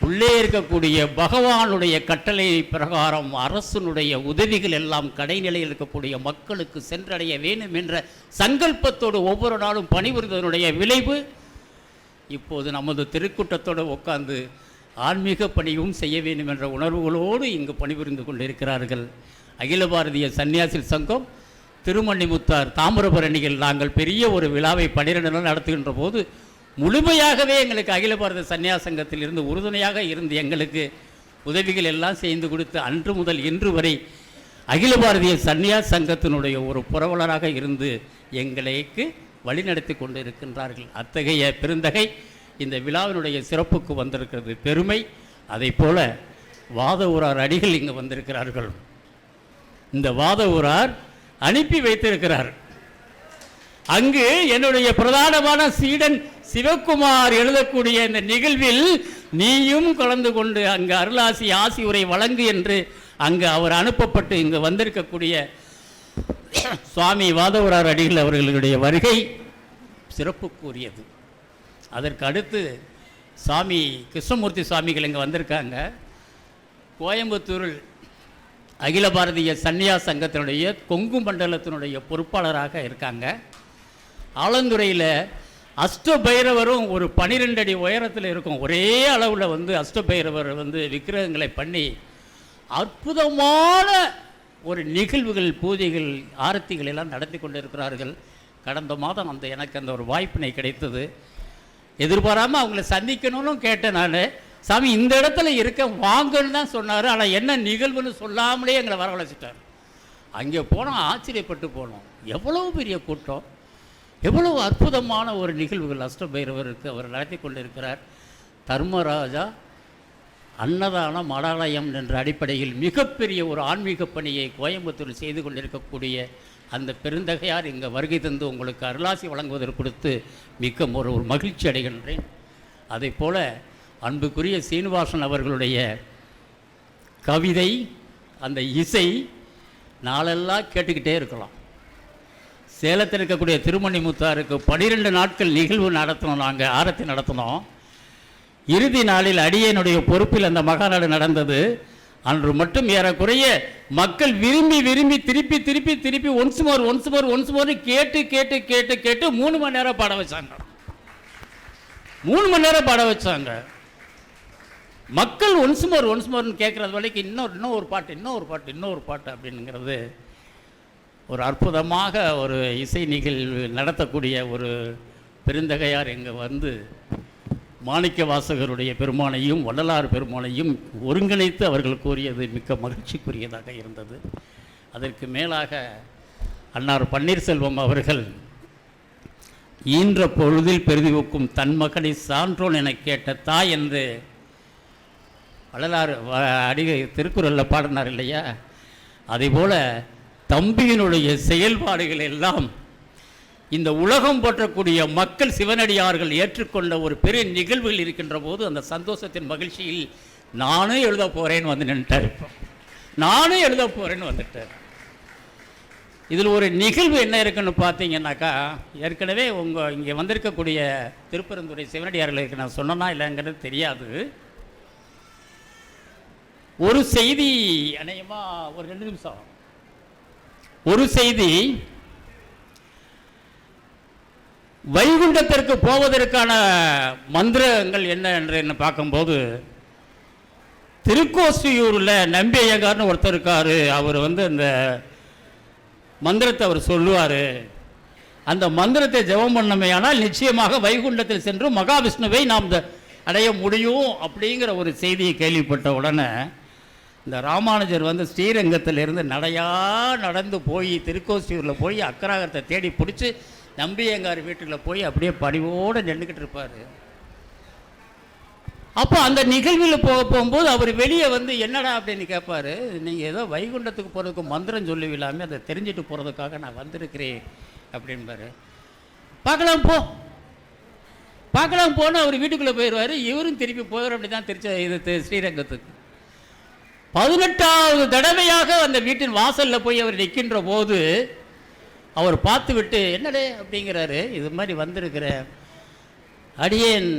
F: உள்ளே இருக்கக்கூடிய பகவானுடைய கட்டளை பிரகாரம் அரசனுடைய உதவிகள் எல்லாம் கடைநிலையில் இருக்கக்கூடிய மக்களுக்கு சென்றடைய வேண்டும் என்ற சங்கல்பத்தோடு ஒவ்வொரு நாளும் பணிபுரிந்ததனுடைய விளைவு இப்போது நமது திருக்கூட்டத்தோடு உட்கார்ந்து ஆன்மீக பணியும் செய்ய வேண்டும் என்ற உணர்வுகளோடு இங்கு பணிபுரிந்து கொண்டிருக்கிறார்கள். அகில பாரதிய சன்னியாசி சங்கம் திருமணிமுத்தார் தாமிரபரணியில் நாங்கள் பெரிய ஒரு விழாவை 12 நாள் நடத்துகின்ற போது முழுமையாகவே எங்களுக்கு அகில பாரத சன்னியாச சங்கத்தில் இருந்து உறுதுணையாக இருந்து எங்களுக்கு உதவிகள் எல்லாம் செய்து கொடுத்து அன்று முதல் இன்று வரை அகில பாரதிய சன்னியாச சங்கத்தினுடைய ஒரு புரவலராக இருந்து எங்களுக்கு வழிநடத்தி கொண்டு இருக்கின்றார்கள். அத்தகைய பெருந்தகை இந்த விழாவினுடைய சிறப்புக்கு வந்திருக்கிறது பெருமை. அதை போல வாத ஊரார் அடிகள் இங்கு வந்திருக்கிறார்கள். இந்த வாத ஊரார் அனுப்பி வைத்திருக்கிறார். அங்கு என்னுடைய பிரதானமான சீடன் சிவகுமார் எழுதக்கூடிய இந்த நிகழ்வில் நீயும் கலந்து கொண்டு அங்கு அருளாசி ஆசி உரை வழங்கு என்று அங்கு அவர் அனுப்பப்பட்டு இங்கு வந்திருக்கக்கூடிய சுவாமி வாதவரார் அடிகள் அவர்களுடைய வருகை சிறப்புக்குரியது. அதற்கு அடுத்து சாமி கிருஷ்ணமூர்த்தி சுவாமிகள் இங்கே வந்திருக்காங்க. கோயம்புத்தூரில் அகில பாரதிய சன்னியாச சங்கத்தினுடைய கொங்கு மண்டலத்தினுடைய பொறுப்பாளராக இருக்காங்க. ஆலந்துறையில் அஷ்டபைரவரும் ஒரு 12 அடி உயரத்தில் இருக்கும். ஒரே அளவில் வந்து அஷ்டபைரவர் வந்து விக்கிரகங்களை பண்ணி அற்புதமான ஒரு நிகழ்வுகள் பூஜைகள் ஆரத்திகள் எல்லாம் நடத்தி கொண்டு இருக்கிறார்கள். கடந்த மாதம் எனக்கு அந்த ஒரு வாய்ப்பினை கிடைத்தது. எதிர்பாராமல் அவங்கள சந்திக்கணும்னு கேட்டேன். நான் சாமி இந்த இடத்துல இருக்க வாங்கன்னு தான் சொன்னார். ஆனால் என்ன நிகழ்வுன்னு சொல்லாமலே எங்களை வரவழைச்சிட்டார். அங்கே போனோம், ஆச்சரியப்பட்டு போனோம். எவ்வளவு பெரிய கூட்டம், எவ்வளவு அற்புதமான ஒரு நிகழ்வுகள் அஷ்டபைரவருக்கு அவர் நடத்தி கொண்டிருக்கிறார். தர்மராஜா அன்னதான மடாலயம் என்ற அடிப்படையில் மிகப்பெரிய ஒரு ஆன்மீக பணியை கோயம்புத்தூரில் செய்து கொண்டிருக்கக்கூடிய அந்த பெருந்தகையார் இங்கே வருகை தந்து உங்களுக்கு அருளாசி வழங்குவதற்கு கொடுத்து மிக்க ஒரு மகிழ்ச்சி அடைகின்றேன். அதை போல அன்புக்குரிய சீனிவாசன் அவர்களுடைய கவிதை, அந்த இசை நாளெல்லாம் கேட்டுக்கிட்டே இருக்கலாம். சேலத்தில் இருக்கக்கூடிய திருமணிமுத்தாருக்கு 12 நாட்கள் நிகழ்வு நடத்தினோம். நாங்கள் ஆரத்தி நடத்தினோம். இறுதி நாளில் அடியனுடைய பொறுப்பில் அந்த மகாநாடு நடந்தது. அன்று மட்டும் ஏறக்குறைய மக்கள் விரும்பி விரும்பி திருப்பி திருப்பி திருப்பி ஒன்ஸ் மோர் கேட்டு கேட்டு கேட்டு கேட்டு 3 மணி நேரம் பாட வச்சாங்க. 3 மணி நேரம் பாட வச்சாங்க. மக்கள் ஒன்ஸ் மோர்னு கேட்குறது வரைக்கும் இன்னொரு பாட்டு அப்படிங்கிறது ஒரு அற்புதமாக ஒரு இசை நிகழ்வு நடத்தக்கூடிய ஒரு பெருந்தகையார் இங்கே வந்து மாணிக்க வாசகருடைய பெருமானையும் வள்ளலார் பெருமானையும் ஒருங்கிணைத்து அவர்கள் கூறியது மிக்க மகிழ்ச்சிக்குரியதாக இருந்தது. அதற்கு மேலாக அன்னார் பன்னீர்செல்வம் அவர்கள் ஈன்ற பொழுதில் பெரிதுக்கும் தன் மகனை சான்றோன் என கேட்ட தாய் என்று வள்ளலார் அடிகை திருக்குறளில் பாடினார் இல்லையா? அதேபோல் தம்பியினுடைய செயல்பாடுகள் எல்லாம் இந்த உலகம் போற்றக்கூடிய மக்கள் சிவனடியார்கள் ஏற்றுக்கொண்ட ஒரு பெரிய நிகழ்வுகள் இருக்கின்ற போது அந்த சந்தோஷத்தின் மகிழ்ச்சியில் நானே எழுத போகிறேன்னு வந்து நின்றுட்டார். நானே எழுத போகிறேன்னு வந்துட்டார். இதில் ஒரு நிகழ்வு என்ன இருக்குன்னு பார்த்தீங்கன்னாக்கா, ஏற்கனவே இங்கே வந்திருக்கக்கூடிய திருப்பெருந்துறை சிவனடியார்களுக்கு நான் சொன்னேன்னா இல்லைங்கிறது தெரியாது. ஒரு செய்தி அநேகமாக ஒரு 2 நிமிஷம் ஒரு செய்தி வைகுண்டத்திற்கு போவதற்கான மந்திரங்கள் என்ன என்று பார்க்கும்போது திருக்கோசியூரில் நம்பி ஐயங்கார்னு ஒருத்தர் இருக்கார். அவர் வந்து அந்த மந்திரத்தை அவர் சொல்லுவார். அந்த மந்திரத்தை ஜெபம் பண்ணமையானால் நிச்சயமாக வைகுண்டத்தில் சென்று மகாவிஷ்ணுவை நாம் அடைய முடியும் அப்படிங்கிற ஒரு செய்தியை கேள்விப்பட்ட உடனே இந்த ராமானுஜர் வந்து ஸ்ரீரங்கத்திலிருந்து நடந்து போய் திருக்கோசியூரில் போய் அக்கராகத்தை தேடி பிடிச்சி நம்பியங்கார் வீட்டில் போய் அப்படியே பணிவோடு நின்றுக்கிட்டு இருப்பார். அப்போ அந்த நிகழ்வில் போகும்போது அவர் வெளியே வந்து என்னடா அப்படின்னு கேட்பார். நீங்கள் ஏதோ வைகுண்டத்துக்கு போகிறதுக்கு மந்திரம் சொல்லுவில்லாமல் அதை தெரிஞ்சுட்டு போகிறதுக்காக நான் வந்திருக்கிறேன் அப்படின்பார். பார்க்கலாம் போ பார்க்கலாம் போனால் அவர் வீட்டுக்குள்ளே போயிடுவார், இவரும் திருப்பி போயிடும். அப்படி தான் இது ஸ்ரீரங்கத்துக்கு 18வது தடவையாக அந்த வீட்டின் வாசலில் போய் அவர் நிற்கின்ற போது அவர் பார்த்து விட்டு, என்னடே அப்படிங்கிறாரு, இது மாதிரி வந்திருக்கிற அடியேன்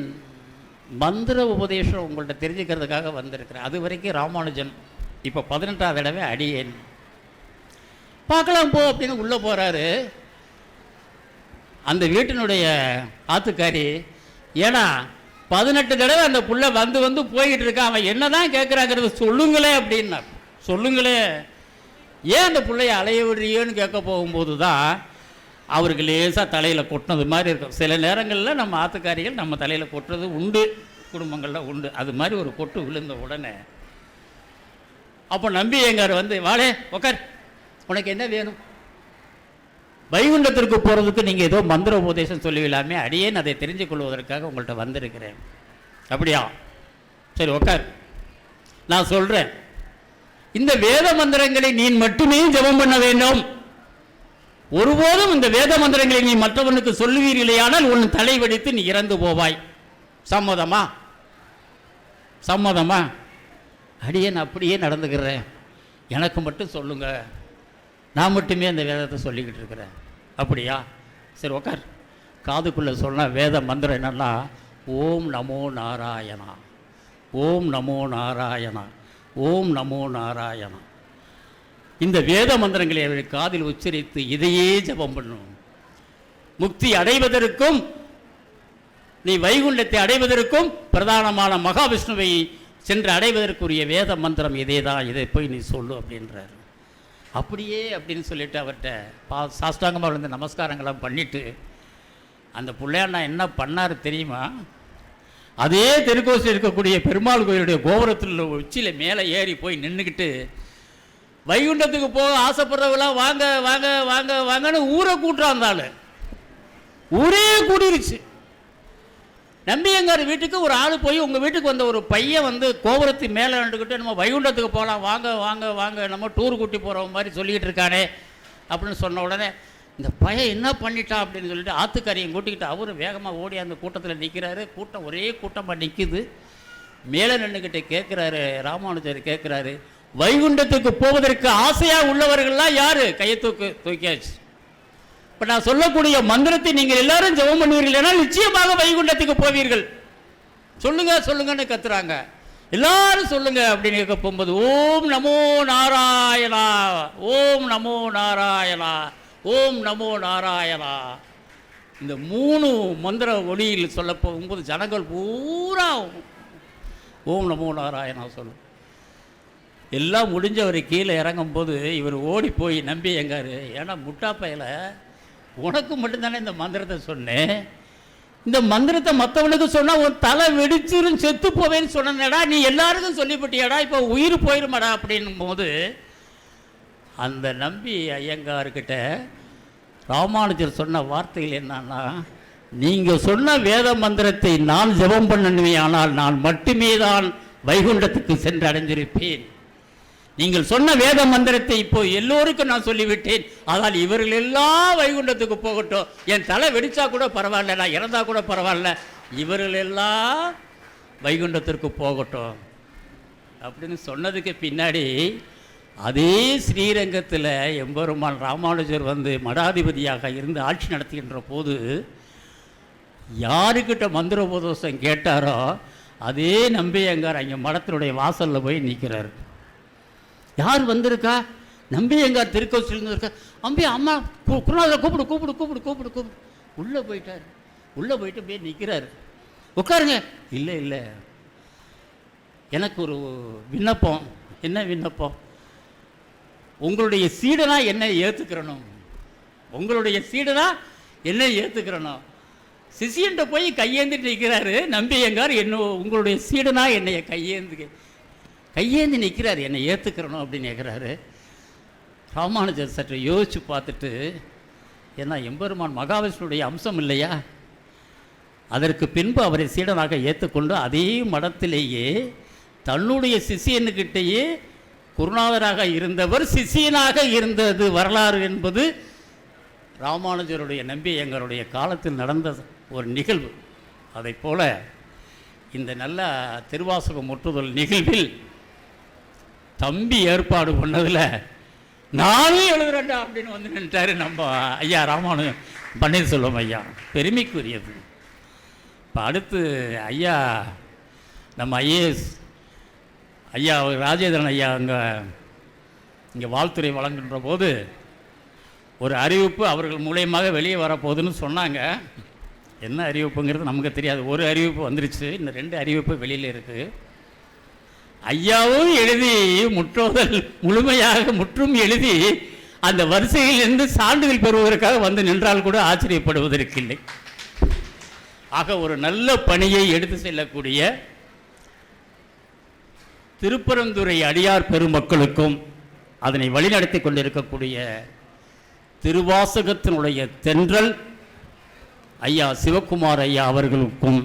F: மந்திர உபதேசம் உங்கள்கிட்ட தெரிஞ்சுக்கிறதுக்காக வந்திருக்கிறேன். அது வரைக்கும் ராமானுஜன், இப்போ 18வது தடவை அடியேன். பார்க்கலாம் போ அப்படின்னு உள்ளே போகிறாரு. அந்த வீட்டினுடைய ஆத்துக்காரி, ஏன்னா 18 தடவை அந்த புள்ள வந்து வந்து போய்கிட்டு இருக்கான், அவன் என்ன தான் கேட்குறாங்கிறது சொல்லுங்களே அப்படின்னா. சொல்லுங்களே, ஏன் அந்த பிள்ளைய அலைய விடுறியோன்னு கேட்க போகும்போது தான் அவருக்கு லேசாக தலையில் கொட்டினது மாதிரி இருக்கும். சில நேரங்களில் நம்ம ஆத்துக்காரிகள் நம்ம தலையில் கொட்டுறது உண்டு, குடும்பங்களில் உண்டு. அது மாதிரி ஒரு கொட்டு விழுந்த உடனே அப்போ நம்பி எங்கார் வந்து, வாடே உக்கார், உனக்கு என்ன வேணும்? வைகுண்டத்திற்கு போகிறதுக்கு நீங்கள் ஏதோ மந்திர உபதேசம் சொல்லுவீங்களாமே, அடியேன் அதை தெரிஞ்சு கொள்வதற்காக உங்கள்கிட்ட வந்திருக்கிறேன். அப்படியா, சரி உக்கார், நான் சொல்கிறேன். இந்த வேத மந்திரங்களை நீ மட்டுமே ஜெபம் பண்ண வேண்டும். ஒருபோதும் இந்த வேத மந்திரங்களை நீ மற்றவனுக்கு சொல்லுவீர்களேயானால் உன் தலை வெடித்து நீ இறந்து போவாய். சம்மதமா? சம்மதமா? அடியேன் அப்படியே நடந்துக்கிறேன், எனக்கு மட்டும் சொல்லுங்க, நான் மட்டுமே அந்த வேதத்தை சொல்லிக்கிட்டு இருக்கிறேன். அப்படியா, சரி உக்கார். காதுக்குள்ளே சொன்ன வேத மந்திரம் என்னன்னா, ஓம் நமோ நாராயணா, ஓம் நமோ நாராயணா, ஓம் நமோ நாராயணா. இந்த வேத மந்திரங்களை அவர்கள் காதில் உச்சரித்து இதையே ஜபம் பண்ணும். முக்தி அடைவதற்கும் நீ வைகுண்டத்தை அடைவதற்கும் பிரதானமான மகாவிஷ்ணுவை சென்று அடைவதற்குரிய வேத மந்திரம் இதே தான், இதை போய் நீ சொல்லு அப்படின்றார். அப்படியே அப்படின்னு சொல்லிட்டு அவர்கிட்ட சாஷ்டாங்கமாக விழுந்து நமஸ்காரங்களாம் பண்ணிவிட்டு அந்த பிள்ளையாண்ணா என்ன பண்ணார் தெரியுமா? அதே தெருக்கோசில் இருக்கக்கூடிய பெருமாள் கோயிலுடைய கோபுரத்தில் உச்சியில் மேலே ஏறி போய் நின்றுக்கிட்டு, வைகுண்டத்துக்கு போக ஆசைப்படுறவங்களாம் வாங்க வாங்க வாங்க வாங்கன்னு ஊரை கூட்டுறாந்தாள். ஊரே கூடிருச்சு. நம்பியங்கார் வீட்டுக்கு ஒரு ஆள் போய், உங்கள் வீட்டுக்கு வந்த ஒரு பையன் வந்து கோபுரத்து மேலே நின்றுக்கிட்டு நம்ம வைகுண்டத்துக்கு போகலாம் வாங்க வாங்க வாங்க, நம்ம டூர் கூட்டி போகிற மாதிரி சொல்லிக்கிட்டு இருக்கானே அப்படின்னு சொன்ன உடனே, இந்த பையன் என்ன பண்ணிட்டான் அப்படின்னு சொல்லிட்டு ஆத்துக்காரியை கூட்டிக்கிட்டு அவர் வேகமாக ஓடி அந்த கூட்டத்தில் நிற்கிறாரு. கூட்டம் ஒரே கூட்டமாக நிற்கிது. மேலே நின்றுக்கிட்டு கேட்குறாரு, ராமானுஜர் கேட்குறாரு, வைகுண்டத்துக்கு போவதற்கு ஆசையாக உள்ளவர்கள்லாம் யார்? கையை தூக்கியாச்சு. இப்போ நான் சொல்லக்கூடிய மந்திரத்தை நீங்கள் எல்லாரும் ஜெபம் பண்ணுவீர்கள் ஏன்னா நிச்சயமாக வைகுண்டத்துக்கு போவீர்கள். சொல்லுங்க சொல்லுங்கன்னு கத்துறாங்க. எல்லாரும் சொல்லுங்க அப்படின்னு கேட்க போகும்போது, ஓம் நமோ நாராயணா, ஓம் நமோ நாராயணா, ஓம் நமோ நாராயணா, இந்த 3 மந்திர ஒளியில் சொல்ல போகும்போது ஜனங்கள் பூரா ஓம் நமோ நாராயணா சொல்லும். எல்லாம் முடிஞ்சவர் கீழே இறங்கும்போது இவர் ஓடி போய் நம்பி எங்காரு, ஏன்னா முட்டாப்பையில் உனக்கு மட்டும்தானே இந்த மந்திரத்தை சொன்னேன், இந்த மந்திரத்தை மற்றவனுக்கு சொன்னால் உன் தலை வெடிச்சிரும் செத்து போவேன்னு சொன்னேடா, நீ எல்லாருக்கும் சொல்லிவிட்டியாடா, இப்போ உயிர் போயிருமாடா அப்படின்னும் போது அந்த நம்பி ஐயங்கார்கிட்ட ராமானுஜர் சொன்ன வார்த்தைகள் என்னன்னா, நீங்கள் சொன்ன வேத மந்திரத்தை நான் ஜெபம் பண்ணணுமே, ஆனால் நான் மட்டுமே தான் வைகுண்டத்துக்கு சென்று அடைஞ்சிருப்பேன். நீங்கள் சொன்ன வேத மந்திரத்தை இப்போ எல்லோருக்கும் நான் சொல்லிவிட்டேன், ஆனால் இவர்கள் எல்லாம் வைகுண்டத்துக்கு போகட்டும், என் தலை வெடிச்சா கூட பரவாயில்ல, நான் இறந்தா கூட பரவாயில்ல, இவர்கள் எல்லாம் வைகுண்டத்திற்கு போகட்டும் அப்படின்னு சொன்னதுக்கு பின்னாடி அதே ஸ்ரீரங்கத்தில் எம்பெருமான் ராமானுஜர் வந்து மடாதிபதியாக இருந்து ஆட்சி நடத்துகின்ற போது யாருக்கிட்ட மந்திர உபதேசம் கேட்டாரோ அதே நம்பியங்கார் அங்கே மடத்தினுடைய வாசலில் போய் நிற்கிறார். யார் வந்திருக்கா? நம்பியங்கார் திருக்கோசிலிருந்து இருக்கா. அம்பி அம்மா குருநாதரை கூப்பிடு கூப்பிடு கூப்பிடு கூப்பிடு கூப்பிடு. உள்ளே போயிட்டார். உள்ளே போயிட்டு போய் நிற்கிறார். உட்காருங்க. இல்லை இல்லை, எனக்கு ஒரு விண்ணப்பம். என்ன விண்ணப்பம்? உங்களுடைய சீடனா என்னை ஏற்றுக்கிறணும், உங்களுடைய சீடனா என்னை ஏற்றுக்கிறணும். சிஷியன்ட்ட போய் கையேந்திட்டு நிற்கிறாரு நம்பியங்கார். உங்களுடைய சீடனா என்னைய கையேந்தி நிற்கிறார், என்னை ஏற்றுக்கிறணும் அப்படின்னு கேட்குறாரு. ராமானுஜர் சற்று யோசித்து பார்த்துட்டு, ஏன்னா எம்பெருமான் மகாவிஷ்ணுடைய அம்சம் இல்லையா, அதற்கு பின்பு அவரை சீடனாக ஏற்றுக்கொண்டு அதே மடத்திலேயே தன்னுடைய சிஷியனுக்கிட்டேயே குருநாதராக இருந்தவர் சிஷியனாக இருந்தது வரலாறு என்பது ராமானுஜருடைய நம்பி எங்களுடைய காலத்தில் நடந்த ஒரு நிகழ்வு. அதைப் போல இந்த நல்ல திருவாசக முற்றுதல் நிகழ்வில் தம்பி ஏற்பாடு பண்ணதில் நானும் எழுதுறேன்டா அப்படின்னு வந்து நின்றாரு நம்ம ஐயா ராமானு பன்னீர்செல்வம் ஐயா. பெருமைக்குரியது. இப்போ அடுத்து ஐயா நம்ம ஐஏஎஸ் ஐயா ராஜேந்திரன் ஐயா இங்கே வாழ்த்துறை வழங்குகின்ற போது ஒரு அறிவிப்பு அவர்கள் மூலியமாக வெளியே வரப்போகுதுன்னு சொன்னாங்க. என்ன அறிவிப்புங்கிறது நமக்கு தெரியாது. ஒரு அறிவிப்பு வந்துருச்சு, இன்னும் 2 அறிவிப்பு வெளியில் இருக்குது. ஐயாவும் எழுதி முற்றுதல் முழுமையாக முற்றும் எழுதி அந்த வரிசையில் இருந்து சான்றிதழ் பெறுவதற்காக வந்து நின்றால் கூட ஆச்சரியப்படுவதற்கில்லை. ஆக ஒரு நல்ல பணியை எடுத்து செல்லக்கூடிய திருப்பரந்துறை அடியார் பெருமக்களுக்கும் அதனை வழிநடத்தி கொண்டிருக்கக்கூடிய திருவாசகத்தினுடைய தென்றல் ஐயா சிவக்குமார் ஐயா அவர்களுக்கும்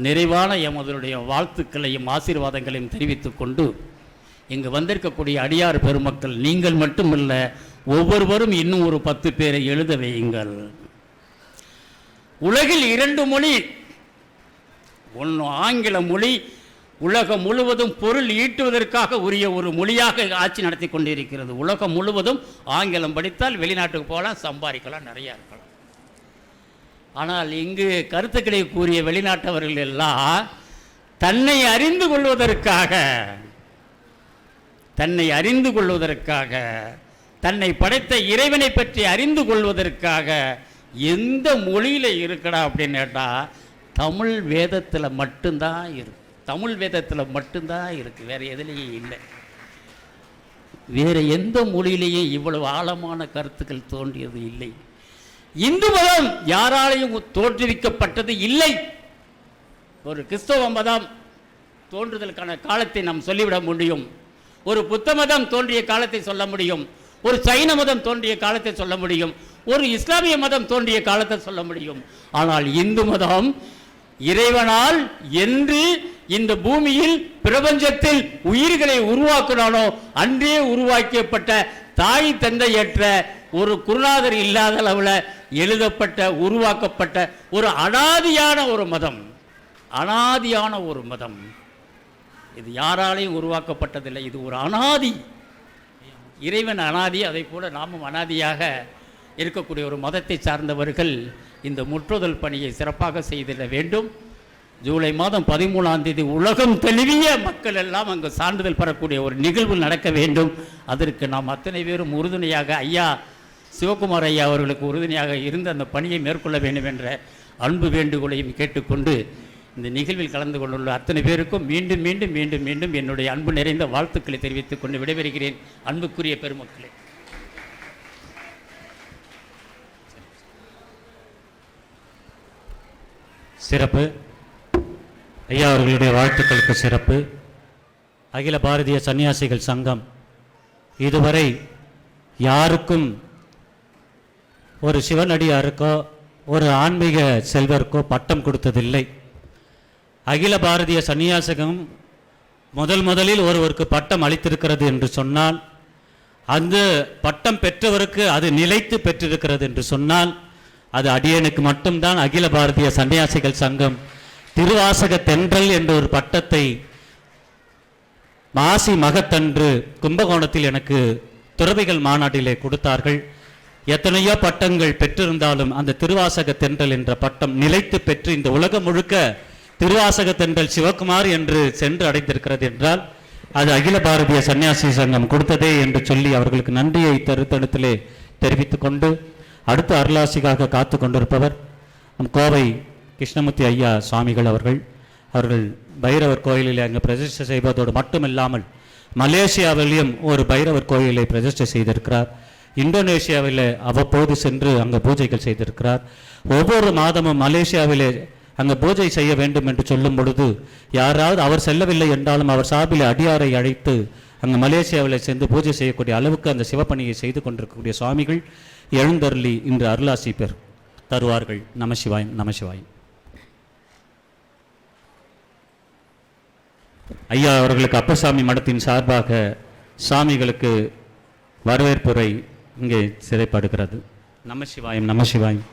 F: நிறைவான எமதுடைய வாழ்த்துக்களையும் ஆசீர்வாதங்களையும் தெரிவித்துக் கொண்டு இங்கு வந்திருக்கக்கூடிய அடியார் பெருமக்கள் நீங்கள் மட்டுமல்ல, ஒவ்வொருவரும் இன்னும் ஒரு 10 பேரை எழுத வையுங்கள். உலகில் 2 மொழி, ஒன்று ஆங்கில மொழி, உலகம் முழுவதும் பொருள் ஈட்டுவதற்காக உரிய ஒரு மொழியாக ஆட்சி நடத்தி கொண்டிருக்கிறது. உலகம் முழுவதும் ஆங்கிலம் படித்தால் வெளிநாட்டுக்கு போகலாம், சம்பாதிக்கலாம், நிறையா இருக்கலாம். ஆனால் இங்கு கருத்துக்களை கூறிய வெளிநாட்டவர்கள் எல்லாம் தன்னை அறிந்து கொள்வதற்காக தன்னை படைத்த இறைவனை பற்றி அறிந்து கொள்வதற்காக எந்த மொழியில் இருக்கடா அப்படின்னு கேட்டால் தமிழ் வேதத்தில் மட்டும்தான் இருக்கு. தமிழ் வேதத்தில் மட்டும்தான் இருக்குது, வேறு எதுலேயும் இல்லை. வேறு எந்த மொழியிலேயும் இவ்வளவு ஆழமான கருத்துக்கள் தோன்றியது இல்லை. இந்து மதம் யாராலையும் தோற்றுவிக்கப்பட்டது இல்லை. ஒரு கிறிஸ்தவ மதம் தோன்றுதலுக்கான காலத்தை நாம் சொல்லிவிட முடியும். ஒரு புத்த மதம் தோன்றிய காலத்தை சொல்ல முடியும். ஒரு சைன மதம் தோன்றிய காலத்தை சொல்ல முடியும். ஒரு இஸ்லாமிய மதம் தோன்றிய காலத்தை சொல்ல முடியும். ஆனால் இந்து மதம் இறைவனால் என்று இந்த பூமியில் பிரபஞ்சத்தில் உயிர்களை உருவாக்கினானோ அன்றே உருவாக்கப்பட்ட தாய் தந்தையற்ற ஒரு குருநாதர் இல்லாத அளவில் எழுதப்பட்ட உருவாக்கப்பட்ட ஒரு அனாதியான ஒரு மதம். இது யாராலையும் உருவாக்கப்பட்டதில்லை. இது ஒரு அனாதி. இறைவன் அனாதி, அதை போல நாமும் அனாதியாக இருக்கக்கூடிய ஒரு மதத்தை சார்ந்தவர்கள் இந்த முற்றுதல் பணியை சிறப்பாக செய்திட வேண்டும். ஜூலை மாதம் 13ஆம் தேதி உலகம் தழுவிய மக்கள் எல்லாம் அங்கு சான்றிதழ் பெறக்கூடிய ஒரு நிகழ்வு நடக்க வேண்டும். அதற்கு நாம் அத்தனை பேரும் உறுதுணையாக ஐயா சிவக்குமார் ஐயா அவர்களுக்கு உறுதுணையாக இருந்து அந்த பணியை மேற்கொள்ள வேண்டும் என்ற அன்பு வேண்டுகோளையும் கேட்டுக்கொண்டு இந்த நிகழ்வில் கலந்து கொண்டுள்ள அத்தனை பேருக்கும் மீண்டும் மீண்டும் மீண்டும் மீண்டும் என்னுடைய அன்பு நிறைந்த வாழ்த்துக்களை தெரிவித்துக் கொண்டு விடைபெறுகிறேன். அன்புக்குரிய பெருமக்களே,
A: சிறப்பு. ஐயா அவர்களுடைய வாழ்த்துக்களுக்கு சிறப்பு. அகில பாரதிய சன்னியாசிகள் சங்கம் இதுவரை யாருக்கும், ஒரு சிவனடியாருக்கோ ஒரு ஆன்மீக செல்வருக்கோ பட்டம் கொடுத்ததில்லை. அகில பாரதிய சன்னியாசகம் முதலில் ஒருவருக்கு பட்டம் அளித்திருக்கிறது என்று சொன்னால், அந்த பட்டம் பெற்றவருக்கு அது நிலைத்து பெற்றிருக்கிறது என்று சொன்னால் அது அடியனுக்கு மட்டும்தான். அகில பாரதிய சன்னியாசிகள் சங்கம் திருவாசக தென்றல் என்ற ஒரு பட்டத்தை மாசி மகத்தன்று கும்பகோணத்தில் எனக்கு துறவிகள் மாநாட்டிலே கொடுத்தார்கள். எத்தனையோ பட்டங்கள் பெற்றிருந்தாலும் அந்த திருவாசக தென்றல் என்ற பட்டம் நிலைத்து பெற்று இந்த உலகம் முழுக்க திருவாசக தென்றல் சிவகுமார் என்று சென்று அடைந்திருக்கிறது என்றால் அது அகில பாரதிய சன்னியாசி சங்கம் கொடுத்ததே என்று சொல்லி அவர்களுக்கு நன்றியை தருத்தனத்திலே தெரிவித்துக் கொண்டு, அடுத்த அருளாசிக்காக காத்து கொண்டிருப்பவர் நம் கோவை கிருஷ்ணமூர்த்தி ஐயா சுவாமிகள் அவர்கள் பைரவர் கோயிலில் அங்கு பிரதிஷ்டை செய்வதோடு மட்டுமில்லாமல் மலேசியாவிலையும் ஒரு பைரவர் கோயிலை பிரதிஷ்டை செய்திருக்கிறார். இந்தோனேஷியாவில் அவ்வப்போது சென்று அங்கு பூஜைகள் செய்திருக்கிறார். ஒவ்வொரு மாதமும் மலேசியாவிலே அங்கே பூஜை செய்ய வேண்டும் என்று சொல்லும் பொழுது யாராவது அவர் செல்லவில்லை என்றாலும் அவர் சார்பில் அடியாரை அழைத்து அங்கு மலேசியாவில் சென்று பூஜை செய்யக்கூடிய அளவுக்கு அந்த சிவப்பணியை செய்து கொண்டிருக்கக்கூடிய சுவாமிகள் எழுந்தருளி இன்று அருளாசி தருவார்கள். நமசிவாயம், நமசிவாயம். ஐயா அவர்களுக்கு அப்பசாமி மடத்தின் சார்பாக சாமிகளுக்கு வரவேற்புரை இங்கே சிறைப்படுகிறது. நமசிவாயம், நமசிவாயம்.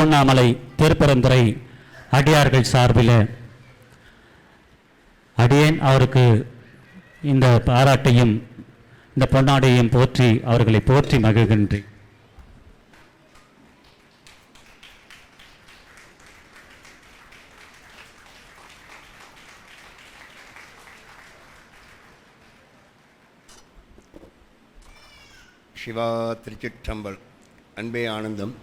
A: திருவண்ணாமலை திருப்பரந்துரை அடியார்கள் சார்பில் அடியேன் அவருக்கு இந்த பாராட்டையும் இந்த பொன்னாடையும் போற்றி அவர்களை போற்றி மகிழ்கின்றேன்.
G: சிவா திருச்சிற்றம்பல். அன்பே ஆனந்தம்.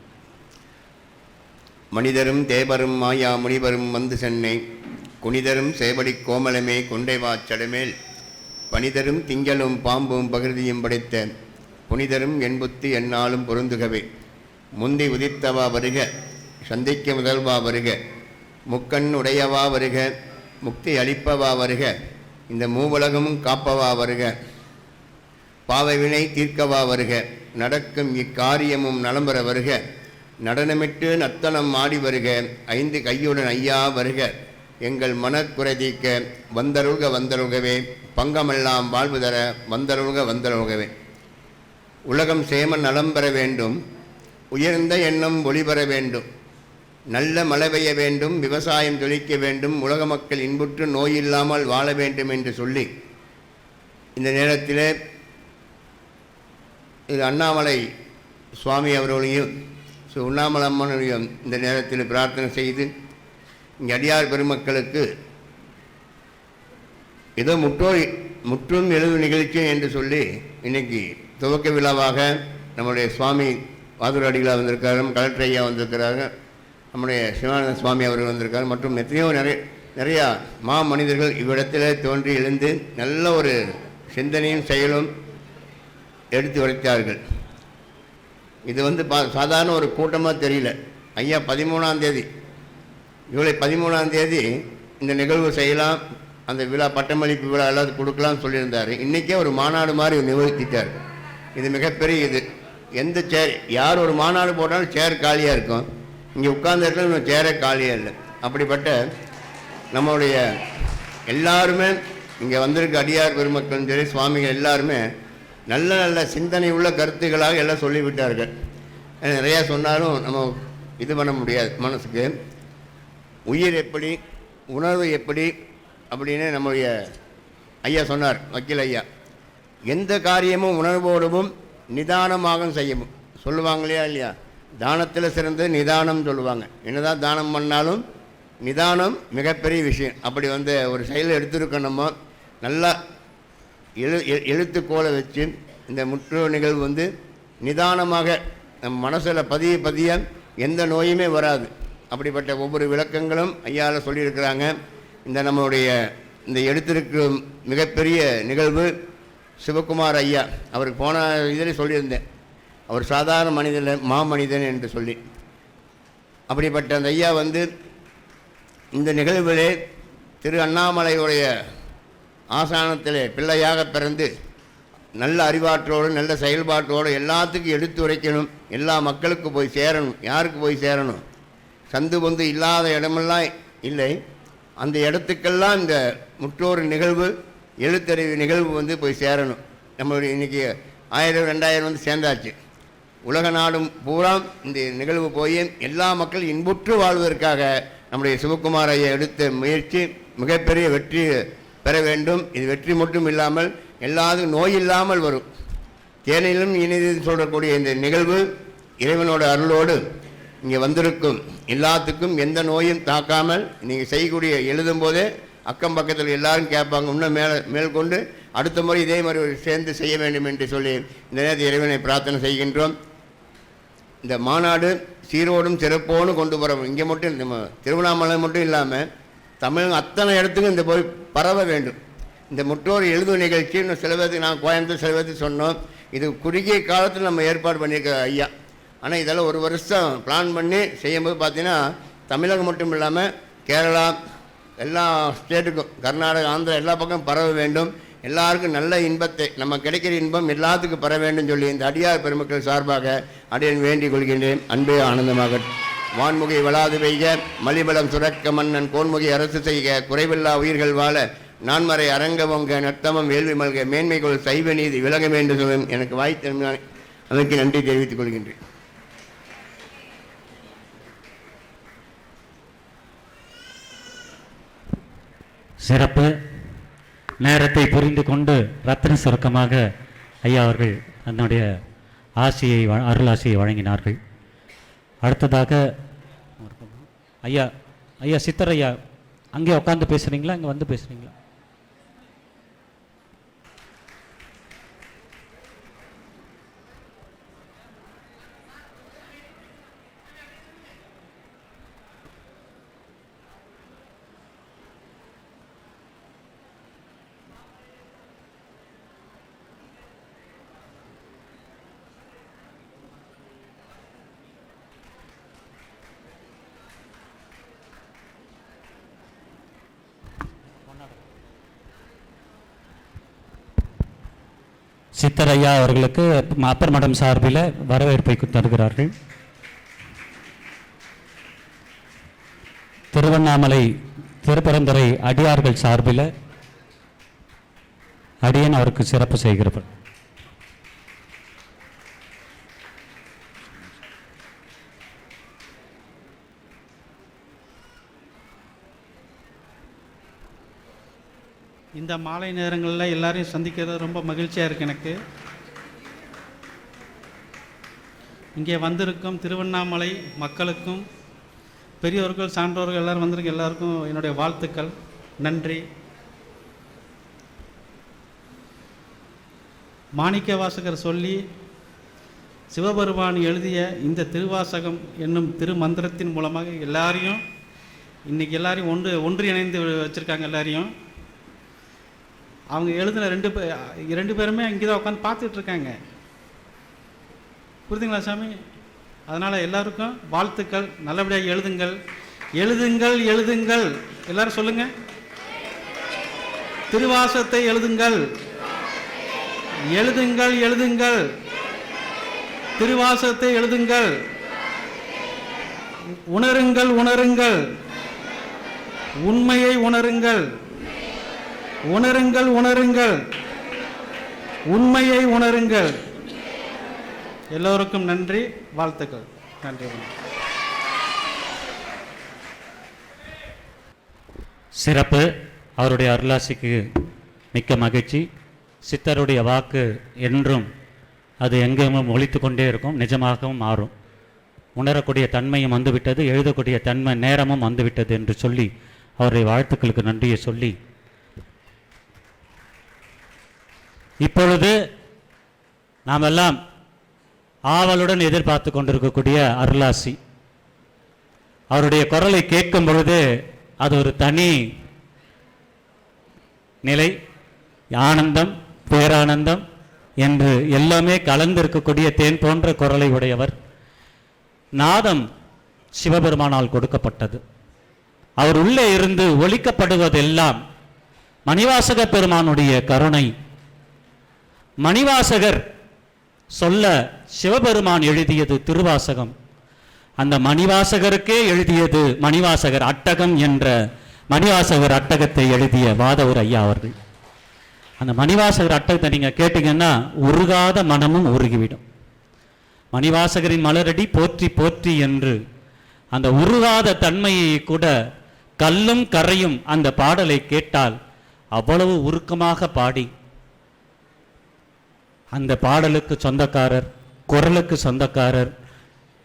G: மனிதரும் தேவரும் மாயா முனிவரும் வந்து சென்னை குனிதரும் சேவடி கோமலமே கொண்டைவாச்சடமேல் பனிதரும் திங்களும் பாம்பும் பகிர்தியும் படைத்த புனிதரும் என்புத்தி எந்நாளும் பொருந்துகவே. முந்தி உதித்தவா வருக, சந்திக்க முதல்வா வருக, முக்கண் உடையவா வருக, முக்தி அளிப்பவா வருக, இந்த மூவுலகமும் காப்பவா வருக, பாவவினை தீர்க்கவா வருக, நடக்கும் இக்காரியமும் நலம்பெற வருக, நடனமிட்டு நர்த்தனம் ஆடி வருக, ஐந்து கையுடன் ஐயா வருக, எங்கள் மனக்குறை தீர்க்க வந்தருள்க வந்தருள்கவே, பங்கமெல்லாம் வாழ்வு தர வந்தருள்க வந்தருள்கவே. உலகம் சேம நலம் பெற வேண்டும், உயர்ந்த எண்ணம் ஒளிபெற வேண்டும், நல்ல மழை பெய்ய வேண்டும், விவசாயம் தொழிக்க வேண்டும், உலக மக்கள் இன்புற்று நோயில்லாமல் வாழ வேண்டும் என்று சொல்லி இந்த நேரத்தில் இது அண்ணாமலை சுவாமி அவர்களையும் உண்ணாமலை அம்மனையும் இந்த நேரத்தில் பிரார்த்தனை செய்து இங்கே அடியார் பெருமக்களுக்கு ஏதோ முற்றும் எழுது நிகழ்ச்சி என்று சொல்லி இன்னைக்கு துவக்க விழாவாக நம்முடைய சுவாமி வாதுர அடிகளாக வந்திருக்காரு, கலெக்டர் ஐயா வந்திருக்கிறாங்க, நம்முடைய சிவானந்த சுவாமி அவர்கள் வந்திருக்காரு, மற்றும் எத்தனையோ நிறையா மனிதர்கள் இவ்விடத்தில் தோன்றி எழுந்து நல்ல ஒரு சிந்தனையும் செயலும் எடுத்து உரைத்தார்கள். இது சாதாரண ஒரு கூட்டமாக தெரியல. ஐயா 13ஆம் தேதி ஜூலை 13ஆம் தேதி இந்த நிகழ்வு செய்யலாம், அந்த விழா பட்டமளிப்பு விழா எல்லாத்துக்கும் கொடுக்கலாம்னு சொல்லியிருந்தார். இன்றைக்கே ஒரு மாநாடு மாதிரி நிகழ்த்திட்டார். இது மிகப்பெரிய இது. எந்த சேர் யார் ஒரு மாநாடு போட்டாலும் சேர் காலியாக இருக்கும், இங்கே உட்கார்ந்த இடத்துல இன்னும் சேரே காலியாக இல்லை. அப்படிப்பட்ட நம்மளுடைய எல்லாருமே இங்கே வந்திருக்க அடியார் பெருமக்களும் சரி சுவாமிகள் எல்லாருமே நல்ல நல்ல சிந்தனை உள்ள கருத்துக்களாக எல்லாம் சொல்லிவிட்டார்கள். நிறையா சொன்னாலும் நம்ம இது பண்ண முடியாது. மனசுக்கு உயிர் எப்படி, உணர்வு எப்படி அப்படின்னு நம்முடைய ஐயா சொன்னார், வக்கீல் ஐயா. எந்த காரியமும் உணர்வோடவும் நிதானமாக செய்யவும் சொல்லுவாங்க இல்லையா? தானத்தில் சிறந்து நிதானம் சொல்லுவாங்க. என்னதான் தானம் பண்ணாலும் நிதானம் மிகப்பெரிய விஷயம். அப்படி ஒரு செயலை எடுத்துருக்கணுமோ நல்லா எழுத்துக்கோலை வச்சு இந்த முற்று நிகழ்வு நிதானமாக நம் மனசில் பதிய எந்த நோயுமே வராது. அப்படிப்பட்ட ஒவ்வொரு விளக்கங்களும் ஐயாவில் சொல்லியிருக்கிறாங்க. இந்த நம்மளுடைய இந்த எடுத்திருக்கும் மிகப்பெரிய நிகழ்வு சிவகுமார் ஐயா, அவருக்கு போன இதில் சொல்லியிருந்தேன், அவர் சாதாரண மனிதன் மாமனிதன் என்று சொல்லி. அப்படிப்பட்ட அந்த ஐயா இந்த நிகழ்விலே திரு அண்ணாமலையுடைய ஆசானத்திலே பிள்ளையாக பிறந்து நல்ல அறிவாற்றோடு நல்ல செயல்பாட்டோடு எல்லாத்துக்கும் எடுத்து உரைக்கணும், எல்லா மக்களுக்கு போய் சேரணும். யாருக்கு போய் சேரணும்? சந்து பொந்து இல்லாத இடமெல்லாம் இல்லை, அந்த இடத்துக்கெல்லாம் இந்த முற்றோர் நிகழ்வு எழுத்தறிவு நிகழ்வு போய் சேரணும். நம்மளுடைய இன்றைக்கி 1000-2000 சேர்ந்தாச்சு. உலக நாடும் பூரா இந்த நிகழ்வு போய் எல்லா மக்களும் இன்புற்று வாழ்வதற்காக நம்முடைய சிவகுமார் ஐயா எடுத்த முயற்சி மிகப்பெரிய வெற்றி பெற வேண்டும். இது வெற்றி மட்டும் இல்லாமல் எல்லாத்துக்கும் நோய் இல்லாமல் வரும். தேனிலும் இனிது சொல்லக்கூடிய இந்த நிகழ்வு இறைவனோட அருளோடு இங்கே வந்திருக்கும் எல்லாத்துக்கும் எந்த நோயும் தாக்காமல் நீங்கள் செய்யக்கூடிய எழுதும் போதே அக்கம் பக்கத்தில் எல்லாரும் கேட்பாங்க, இன்னும் மேற்கொண்டு அடுத்த முறை இதே மாதிரி சேர்ந்து செய்ய வேண்டும் என்று சொல்லி இந்த நேரத்தில் இறைவனை பிரார்த்தனை செய்கின்றோம். இந்த மாநாடு சீரோடும் சிறப்போடு கொண்டு வரோம். இங்கே மட்டும் நம்ம திருவண்ணாமலை மட்டும் இல்லாமல் தமிழ் அத்தனை இடத்துக்கும் இந்த போய் பரவ வேண்டும். இந்த முற்றோர் எழுது நிகழ்ச்சி இன்னும் சில பேருக்கு நான் கோயம்புத்தூர் சில பேருக்கு சொன்னோம். இது குறுகிய காலத்தில் நம்ம ஏற்பாடு பண்ணியிருக்க ஐயா. ஆனால் இதெல்லாம் ஒரு வருஷம் பிளான் பண்ணி செய்யும்போது பார்த்தீங்கன்னா தமிழகம் மட்டும் இல்லாமல் கேரளா எல்லா ஸ்டேட்டுக்கும் கர்நாடகா ஆந்திரா எல்லா பக்கம் பரவ வேண்டும். எல்லாருக்கும் நல்ல இன்பத்தை நம்ம கிடைக்கிற இன்பம் எல்லாத்துக்கும் பெற வேண்டும் சொல்லி இந்த அடியார் பெருமக்கள் சார்பாக அடியன் வேண்டிக் கொள்கின்றேன். அன்பே ஆனந்தமாக வான்முகை வளாது பெய்க, மலிபலம் சுரக்க மன்னன் கோன்முகை அரசு செய்க, குறைவில்லா உயிர்கள் வாழ நான்மறை அரங்கவங்க நத்தமம் வேள்வி மல்க, மேன்மைகள் சைவ நீதி விலக வேண்டும் சொல்லும் எனக்கு வாய்த்த அதற்கு நன்றி தெரிவித்துக் கொள்கின்றேன்.
A: சிறப்பு. நேரத்தை புரிந்து கொண்டு ரத்தின சுருக்கமாக ஐயா அவர்கள் தன்னுடைய அருளாசியை வழங்கினார்கள். அடுத்ததாக ஐயா சித்தர் ஐயா, அங்கே உட்காந்து பேசுகிறீங்களா, இங்கே வந்து பேசுகிறீங்களா? சித்தர் ஐயா அவர்களுக்கு அப்பர் மடம் சார்பில் வரவேற்பை தருகிறார்கள். திருவண்ணாமலை திருப்பரந்துரை அடியார்கள் சார்பில் அடியன் அவருக்கு சிறப்பு செய்கிறவர்.
H: இந்த மாலை நேரங்களில் எல்லாரையும் சந்திக்கிறது ரொம்ப மகிழ்ச்சியாக இருக்குது எனக்கு. இங்கே வந்திருக்கும் திருவண்ணாமலை மக்களுக்கும் பெரியோர்கள் சான்றோர்கள் எல்லோரும் வந்திருக்க எல்லாருக்கும் என்னுடைய வாழ்த்துக்கள், நன்றி. மாணிக்க வாசகர் சொல்லி சிவபெருமான் எழுதிய இந்த திருவாசகம் என்னும் திருமந்திரத்தின் மூலமாக எல்லாரையும் இன்றைக்கி எல்லாரையும் ஒன்று இணைந்து வச்சுருக்காங்க. எல்லாரையும் அவங்க எழுதின ரெண்டு பேருமே இங்கே தான் உட்காந்து பார்த்துட்ருக்காங்க. புரியுதுங்களா சாமி? அதனால் எல்லாருக்கும் வாழ்த்துக்கள். நல்லபடியாக எழுதுங்கள், எழுதுங்கள், எழுதுங்கள். எல்லாரும் சொல்லுங்கள், திருவாசகத்தை எழுதுங்கள், எழுதுங்கள், எழுதுங்கள், திருவாசகத்தை எழுதுங்கள், உணருங்கள், உணருங்கள், உண்மையை உணருங்கள், உணருங்கள், உணருங்கள், உண்மையை உணருங்கள். எல்லோருக்கும் நன்றி, வாழ்த்துக்கள். நன்றி.
A: சிறப்பு. அவருடைய அருளாசிக்கு மிக்க மகிழ்ச்சி. சித்தருடைய வாக்கு என்றும் அது எங்கேயும் ஒலித்து கொண்டே இருக்கும், நிஜமாகவும் மாறும். உணரக்கூடிய தன்மையும் வந்துவிட்டது, எழுதக்கூடிய தன்மை நேரமும் வந்துவிட்டது என்று சொல்லி அவருடைய வாழ்த்துக்களுக்கு நன்றியை சொல்லி, இப்பொழுது நாம் எல்லாம் ஆவலுடன் எதிர்பார்த்து கொண்டிருக்கக்கூடிய அருளாசி, அவருடைய குரலை கேட்கும் பொழுது அது ஒரு தனி நிலை, ஆனந்தம், பேரானந்தம் என்று எல்லாமே கலந்திருக்கக்கூடிய தேன் போன்ற குரலை உடையவர். நாதம் சிவபெருமானால் கொடுக்கப்பட்டது. அவர் உள்ளே இருந்து ஒலிக்கப்படுவதெல்லாம் மணிவாசக பெருமானுடைய கருணை. மணிவாசகர் சொல்ல சிவபெருமான் எழுதியது திருவாசகம். அந்த மணிவாசகருக்கே எழுதியது மணிவாசகர் அட்டகம் என்ற மணிவாசகர் அட்டகத்தை எழுதிய வாதவூர் ஐயா அவர்கள். அந்த மணிவாசகர் அட்டகத்தை நீங்கள் கேட்டீங்கன்னா உருகாத மனமும் உருகிவிடும். மணிவாசகரின் மலரடி போற்றி போற்றி என்று அந்த உருகாத தன்மையை கூட கல்லும் கரையும் அந்த பாடலை கேட்டால் அவ்வளவு உருக்கமாக பாடி, அந்த பாடலுக்கு சொந்தக்காரர், குரலுக்கு சொந்தக்காரர்,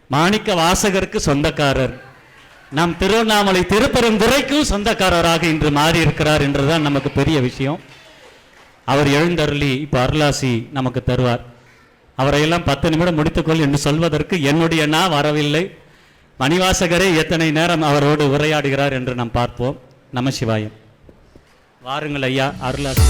A: மாணிக்க வாசகருக்கு சொந்தக்காரர், நம் திருவண்ணாமலை திருப்பரந்துரைக்கும் சொந்தக்காரராக இன்று மாறி இருக்கிறார் என்றுதான் நமக்கு பெரிய விஷயம். அவர் எழுந்தருளி இப்போ அருளாசி நமக்கு தருவார். அவரையெல்லாம் 10 நிமிடம் முடித்துக்கொள் என்று சொல்வதற்கு என்னுடைய நான் வரவில்லை. மணிவாசகரே எத்தனை நேரம் அவரோடு உரையாடுகிறார் என்று நாம் பார்ப்போம். நமசிவாயம். வாருங்கள் ஐயா, அருளாசி.